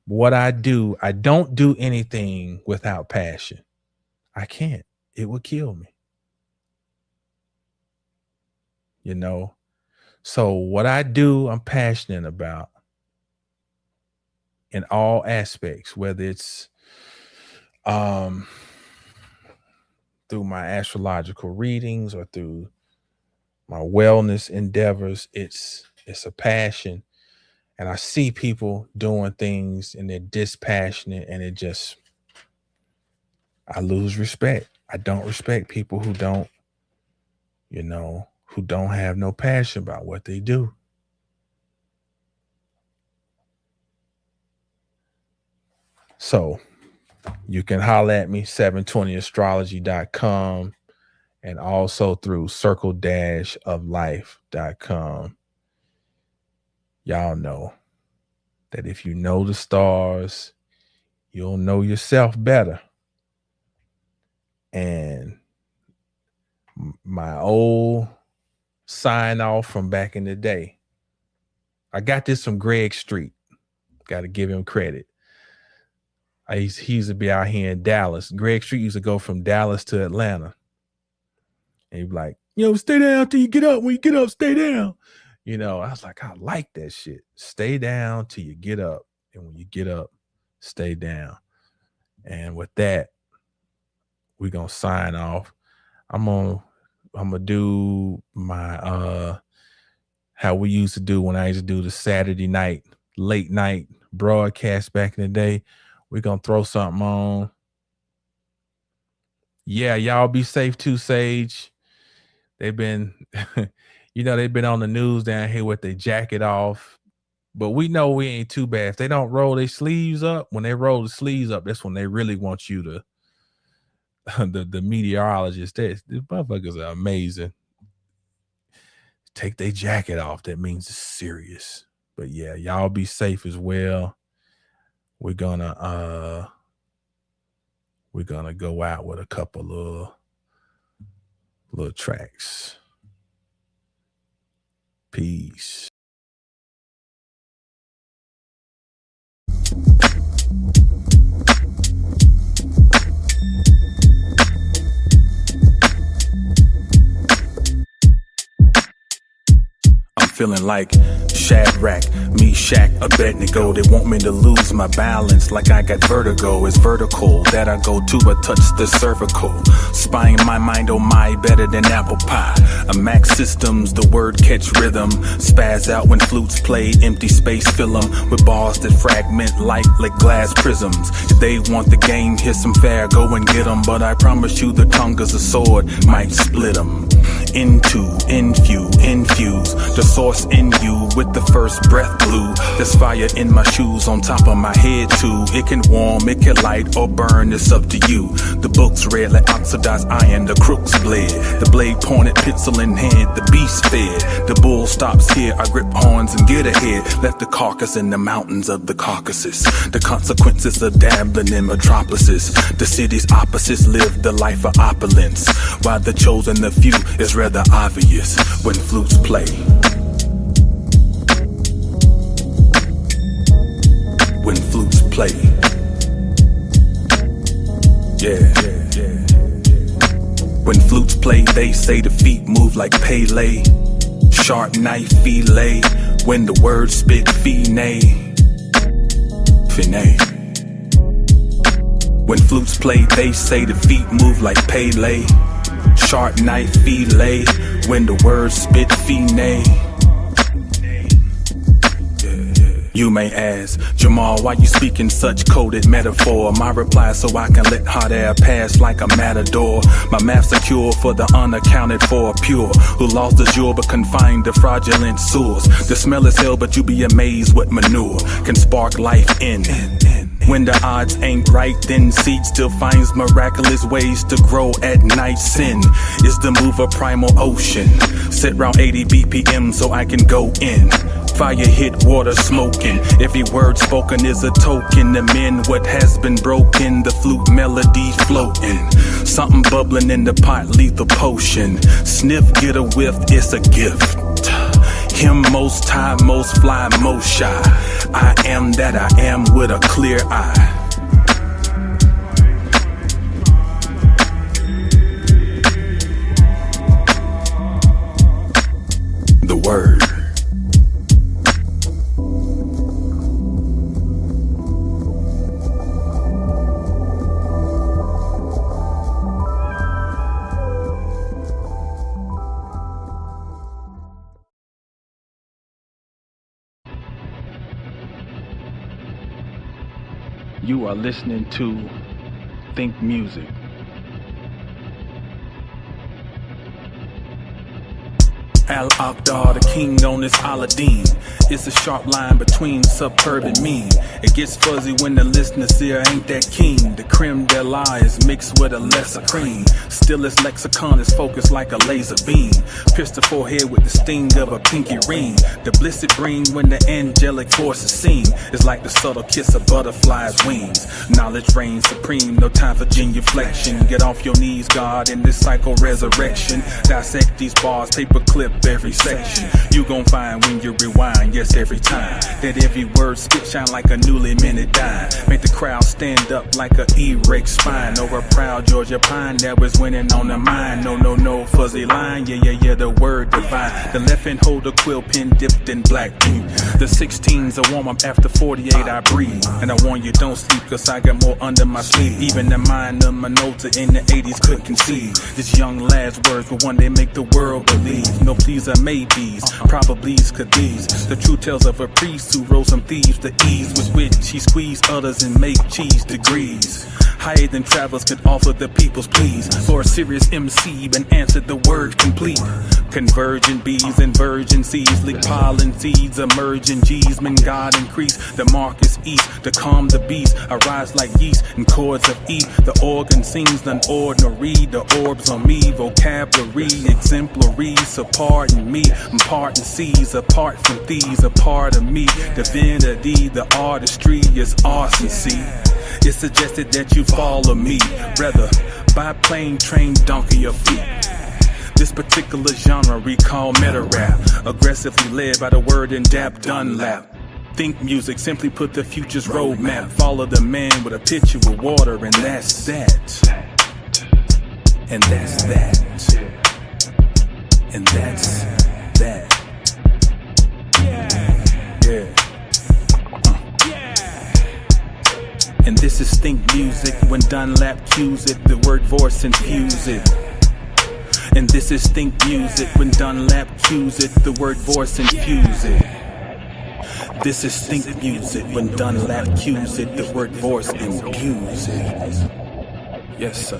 what I don't do anything without passion. I can't. It would kill me. So what I do, I'm passionate about in all aspects, whether it's through my astrological readings or through my wellness endeavors. It's a passion. And I see people doing things and they're dispassionate, and I lose respect. I don't respect people who don't have no passion about what they do. So you can holler at me, 720astrology.com, and also through circle-of-life.com. Y'all know that if you know the stars, you'll know yourself better. And my old sign off from back in the day. I got this from Greg Street. Got to give him credit. He used to be out here in Dallas. Greg Street used to go from Dallas to Atlanta. And he'd be like, stay down till you get up. When you get up, stay down. I was like, I like that shit. Stay down till you get up. And when you get up, stay down. And with that, we're going to sign off. I'm going to do my, how we used to do when I used to do the Saturday night, late night broadcast back in the day. We're going to throw something on. Yeah, y'all be safe too, Sage. They've been, they've been on the news down here with their jacket off. But we know we ain't too bad. If they don't roll their sleeves up, when they roll the sleeves up, that's when they really want you to, the meteorologists, these motherfuckers are amazing. Take their jacket off. That means it's serious. But yeah, y'all be safe as well. We're gonna go out with a couple little tracks. Peace. Feeling like Shadrach, Meshach, Abednego. They want me to lose my balance like I got vertigo. It's vertical that I go to, but touch the cervical. Spine, my mind, oh my, better than apple pie. A Mac systems, the word catch rhythm. Spaz out when flutes play, empty space fill 'em with bars that fragment like glass prisms. If they want the game, here's some fair, go and get 'em. But I promise you the tongue is a sword, might split 'em. Infuse the source in you with the first breath blue. There's fire in my shoes on top of my head too. It can warm, it can light or burn, it's up to you. The book's red like oxidized iron, the crook's blade. The blade pointed, pencil in hand, the beast fed. The bull stops here, I grip horns and get ahead. Left the carcass in the mountains of the Caucasus. The consequences of dabbling in metropolises. The city's opposites live the life of opulence, while the chosen, the few, is rather obvious when flutes play. When flutes play. Yeah. When flutes play, they say the feet move like Pele. Sharp knife fillet. When the words spit finay. When flutes play, they say the feet move like Pele. Sharp knife fillet. When the words spit finay. You may ask, Jamal, why you speaking such coded metaphor? My reply, so I can let hot air pass like a matador. My math's a cure for the unaccounted for, pure, who lost the jewel but confined to fraudulent sewers. The smell is hell, but you be amazed what manure can spark life in. When the odds ain't right, then seed still finds miraculous ways to grow at night. Sin is the move of primal ocean. Set round 80 BPM so I can go in. Fire hit, water smoking. Every word spoken is a token to mend what has been broken. The flute melody floating. Something bubbling in the pot, lethal potion. Sniff, get a whiff, it's a gift. Him most high, most fly, most shy. I am that I am with a clear eye. The word. You are listening to Think Music. Al-Akhdar, the king on this Aladdin. It's a sharp line between superb and mean. It gets fuzzy when the listener's ear ain't that keen. The creme de la is mixed with a lesser cream. Still its lexicon is focused like a laser beam. Pierce the forehead with the sting of a pinky ring. The bliss it bring when the angelic force is seen is like the subtle kiss of butterfly's wings. Knowledge reigns supreme, no time for genuflection. Get off your knees, God, in this cycle resurrection. Dissect these bars, paper clip every section. You gon' find when you rewind, yes, every time, that every word spit shine like a newly minted dime. Make the crowd stand up like a erect spine, or a proud Georgia pine that was winning on the mind. No, fuzzy line, yeah, the word divine. The left hand hold a quill pen dipped in black ink. The 16's a warm up after 48 I breathe. And I warn you, don't sleep, cause I got more under my sleeve. Even the mind of Minota in the 80s couldn't conceive. This young lad's words will one day make the world believe. No please or maybes, probablys could these. The true tales of a priest who rose some thieves. The ease with which he squeezed others and make cheese degrees. Higher than travelers could offer the people's pleas. For a serious MC, been answered the word complete. Convergent bees and virgin seeds, lick pollen seeds, emerging G's, men God increase. The mark is east, to calm the beast. Arise like yeast in chords of E. The organ sings unordinary. The orbs on me, vocabulary exemplary. So pardon me, I'm parting seas apart from these. A part of me, divinity, the artistry is arson. See, it's suggested that you follow me, rather by plane, train, donkey, or feet. This particular genre we call meta rap, aggressively led by the word in Dap Dunlap. Think music, simply put the future's roadmap. Follow the man with a pitcher with water, and that's that. And that's that. And that's that. Yeah. And this is think music when Dunlap cues it, the word voice infuse it. And this is think music when Dunlap cues it, the word voice infuse it. This is think music when Dunlap cues it, the word voice infuse it. Yes, sir.